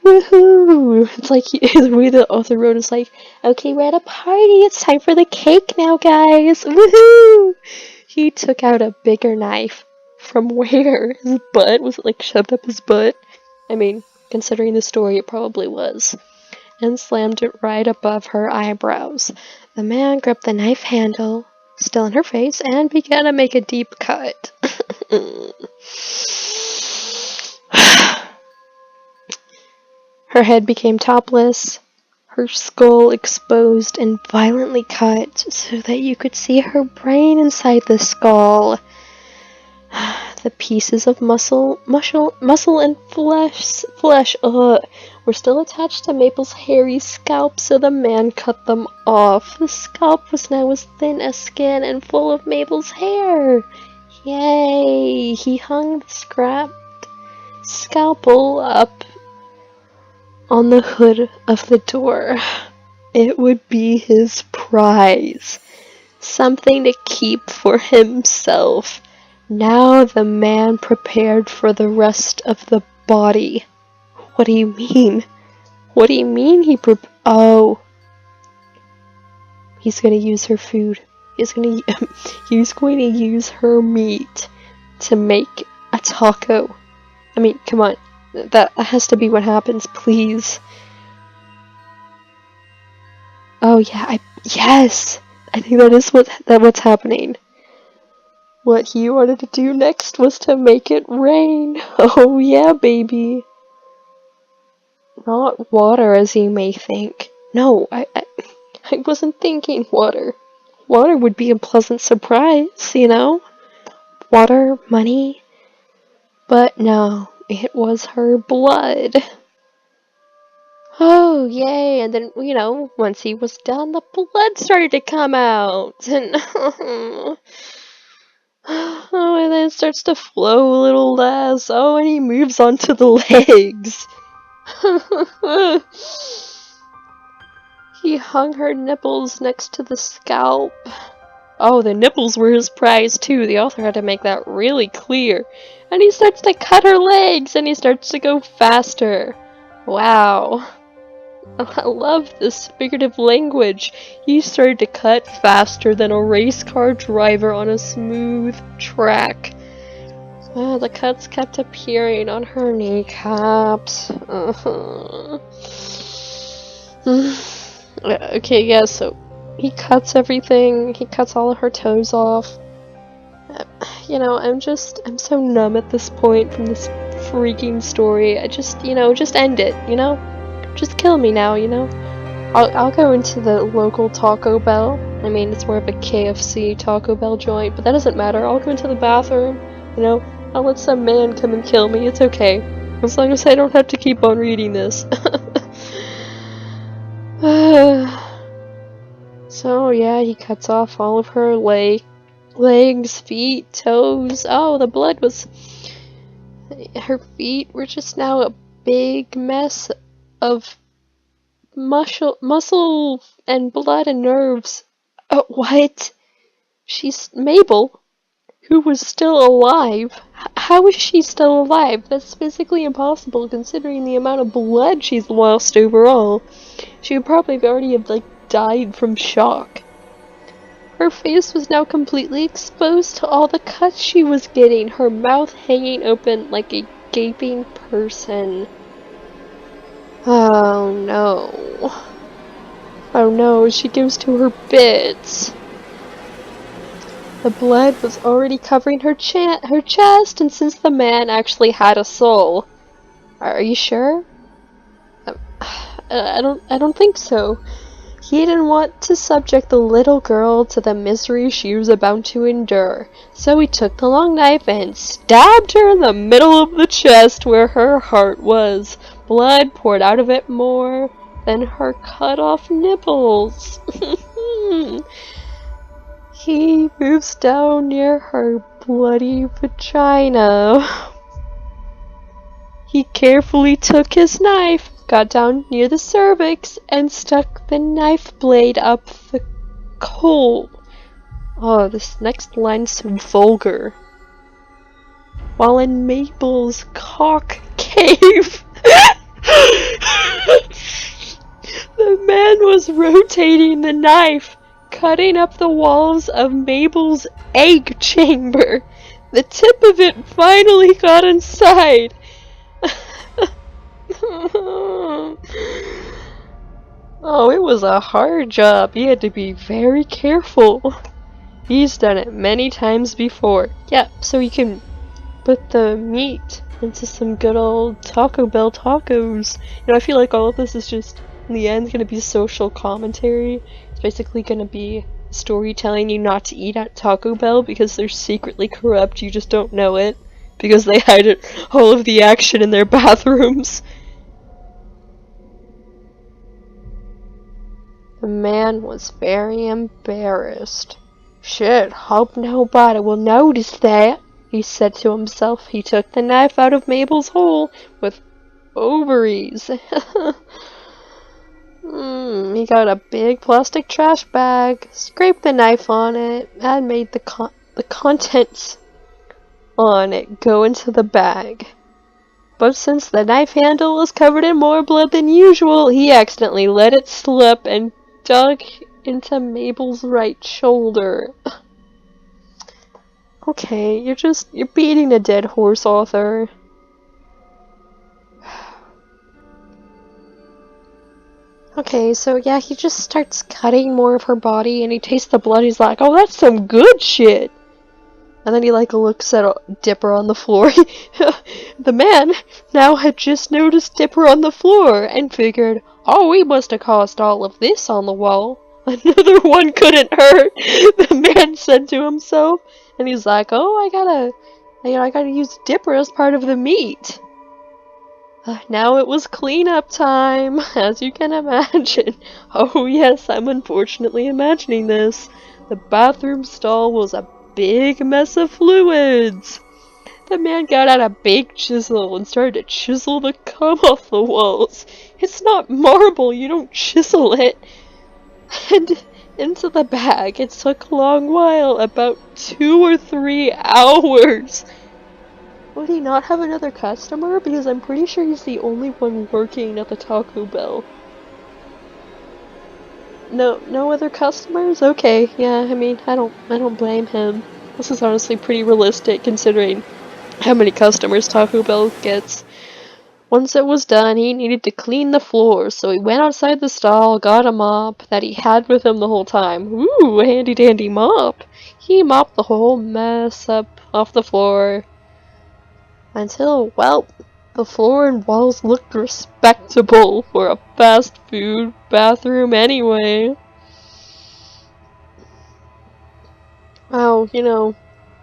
Woohoo! It's like the way the author wrote is like, okay, we're at a party. It's time for the cake now, guys. Woohoo! He took out a bigger knife from where his butt was, like, shoved up his butt. I mean, considering the story, it probably was. And slammed it right above her eyebrows. The man gripped the knife handle, still in her face, and began to make a deep cut. Her head became topless, her skull exposed and violently cut so that you could see her brain inside the skull. The pieces of muscle and flesh, were still attached to Maple's hairy scalp, so the man cut them off. The scalp was now as thin as skin and full of Maple's hair. Yay! He hung the scrapped scalpel up on the hood of the door. It would be his prize. Something to keep for himself. Now the man prepared for the rest of the body. What do you mean? What do you mean oh. He's gonna use her food. He's going to use her meat to make a taco. I mean, come on. That has to be what happens, please. Oh yeah, yes! I think that is what's happening. What he wanted to do next was to make it rain. Oh yeah, baby. Not water, as you may think. No, I wasn't thinking water. Water would be a pleasant surprise, you know? Water, money. But no, it was her blood. Oh, yay, and then, you know, once he was done, the blood started to come out, and oh, and then it starts to flow a little less. Oh, and he moves on to the legs. He hung her nipples next to the scalp. Oh, the nipples were his prize too. The author had to make that really clear. And he starts to cut her legs, and he starts to go faster. Wow. I love this figurative language. He started to cut faster than a race car driver on a smooth track. The cuts kept appearing on her kneecaps. Okay, yeah, so he cuts everything. He cuts all of her toes off. You know, I'm so numb at this point from this freaking story. just end it, you know? Just kill me now, you know? I'll go into the local Taco Bell. I mean, it's more of a KFC Taco Bell joint, but that doesn't matter. I'll go into the bathroom, you know? I'll let some man come and kill me. It's okay. As long as I don't have to keep on reading this. So, yeah, he cuts off all of her legs, feet, toes. Oh, the blood was... Her feet were just now a big mess of muscle and blood and nerves. Oh, what? She's Mabel, who was still alive. How is she still alive? That's physically impossible considering the amount of blood she's lost overall. She would probably already have, like, died from shock. Her face was now completely exposed to all the cuts she was getting, her mouth hanging open like a gaping person. Oh no. Oh no, she goes to her bits. The blood was already covering her chest, and since the man actually had a soul. Are you sure? I don't think so. He didn't want to subject the little girl to the misery she was about to endure, so he took the long knife and stabbed her in the middle of the chest where her heart was. Blood poured out of it more than her cut-off nipples. He moves down near her bloody vagina. He carefully took his knife got down near the cervix and stuck the knife blade up the coal. Oh, this next line's so vulgar. While in Mabel's cock cave, the man was rotating the knife, cutting up the walls of Mabel's egg chamber. The tip of it finally got inside. Oh, it was a hard job. He had to be very careful. He's done it many times before. Yeah, so you can put the meat into some good old Taco Bell tacos. You know, I feel like all of this is just, in the end, going to be social commentary. It's basically going to be a story telling you not to eat at Taco Bell because they're secretly corrupt, you just don't know it. Because they hide all of the action in their bathrooms. The man was very embarrassed. Shit, hope nobody will notice that, he said to himself. He took the knife out of Mabel's hole with ovaries. He got a big plastic trash bag, scraped the knife on it, and made the contents on it go into the bag. But since the knife handle was covered in more blood than usual, he accidentally let it slip and dug into Mabel's right shoulder. Okay, you're beating a dead horse, author. Okay, so yeah, he just starts cutting more of her body and he tastes the blood. He's like, oh, that's some good shit. And then he like looks at Dipper on the floor. The man now had just noticed Dipper on the floor and figured, oh, he must have caused all of this on the wall. Another one couldn't hurt, the man said to himself. And he's like, oh, I gotta use Dipper as part of the meat. Now it was cleanup time, as you can imagine. Oh yes, I'm unfortunately imagining this. The bathroom stall was a big mess of fluids. The man got out a big chisel and started to chisel the cum off the walls. It's not marble, you don't chisel it. And into the bag. It took a long while, about 2 or 3 hours. Would he not have another customer? Because I'm pretty sure he's the only one working at the Taco Bell. No other customers? Okay, yeah, I mean, I don't blame him. This is honestly pretty realistic considering how many customers Taco Bell gets. Once it was done, he needed to clean the floor, so he went outside the stall, got a mop that he had with him the whole time. Ooh, a handy dandy mop! He mopped the whole mess up off the floor. Until, well, the floor and walls looked respectable for a fast food bathroom anyway. Oh, you know,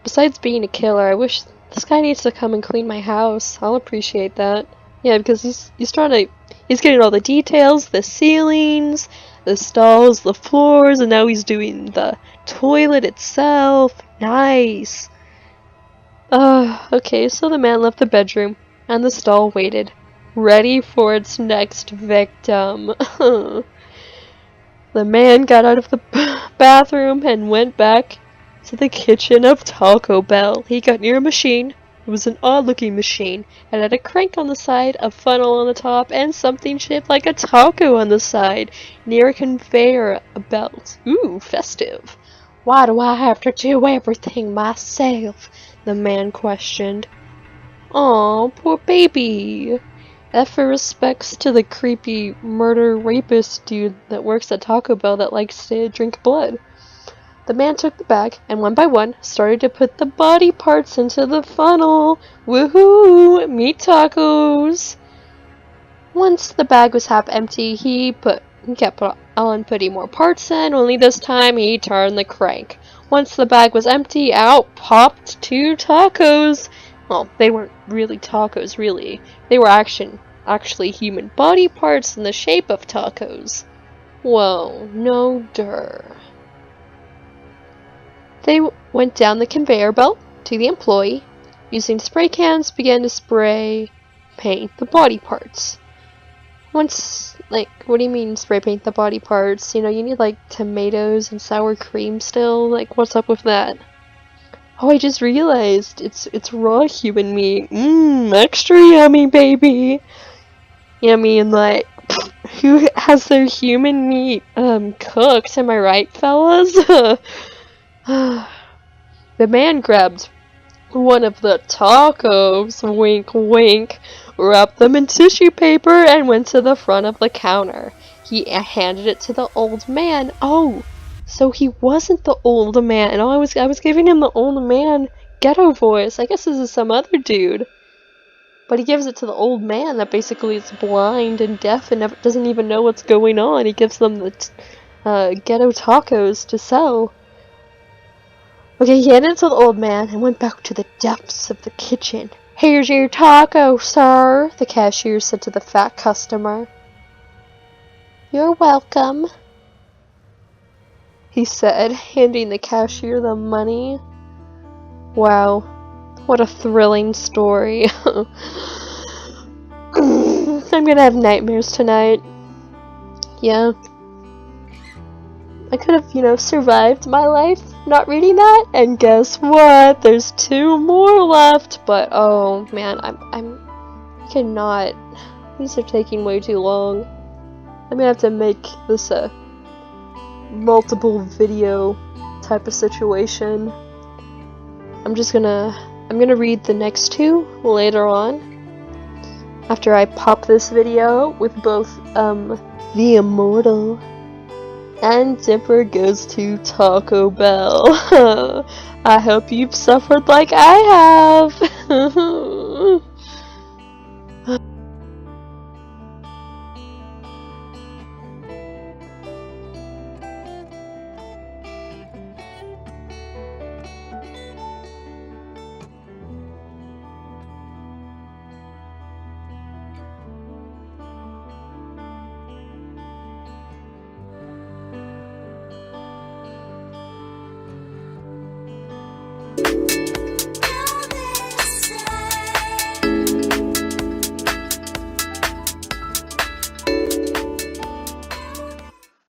besides being a killer, I wish this guy needs to come and clean my house. I'll appreciate that. Yeah, because he's getting all the details, the ceilings, the stalls, the floors, and now he's doing the toilet itself. Nice. Okay, so the man left the bedroom, and the stall waited, ready for its next victim. The man got out of the bathroom and went back to the kitchen of Taco Bell. He got near a machine. It was an odd-looking machine. It had a crank on the side, a funnel on the top, and something shaped like a taco on the side, near a conveyor belt. Ooh, festive. Why do I have to do everything myself? The man questioned. Aw, poor baby. F for respects to the creepy murder rapist dude that works at Taco Bell that likes to drink blood. The man took the bag and one by one started to put the body parts into the funnel. Woohoo! Meat tacos! Once the bag was half empty, he kept on putting more parts in, only this time he turned the crank. Once the bag was empty, out popped 2 tacos. Well, they weren't really tacos, really. They were actually human body parts in the shape of tacos. Whoa, no dir. They went down the conveyor belt to the employee. Using spray cans, began to spray paint the body parts. Once, like, what do you mean spray paint the body parts? You know, you need like tomatoes and sour cream still. Like, what's up with that? Oh, I just realized it's raw human meat. Extra yummy, baby. Yeah, I mean, like, who has their human meat cooked? Am I right, fellas? The man grabbed one of the tacos, wink wink, wrapped them in tissue paper and went to the front of the counter. He handed it to the old man. Oh, so he wasn't the old man. Oh, I was giving him the old man ghetto voice. I guess this is some other dude. But he gives it to the old man that basically is blind and deaf and doesn't even know what's going on. He gives them the ghetto tacos to sell. Okay, he handed it to the old man and went back to the depths of the kitchen. "Here's your taco, sir," the cashier said to the fat customer. "You're welcome," he said, handing the cashier the money. Wow, what a thrilling story. I'm gonna have nightmares tonight. Yeah. I could have, you know, survived my life not reading that, and guess what? There's 2 more left, but oh man, I cannot. These are taking way too long. I'm gonna have to make this a multiple video type of situation. I'm gonna read the next 2 later on, after I pop this video with both the Immortal and Dipper Goes to Taco Bell. I hope you've suffered like I have.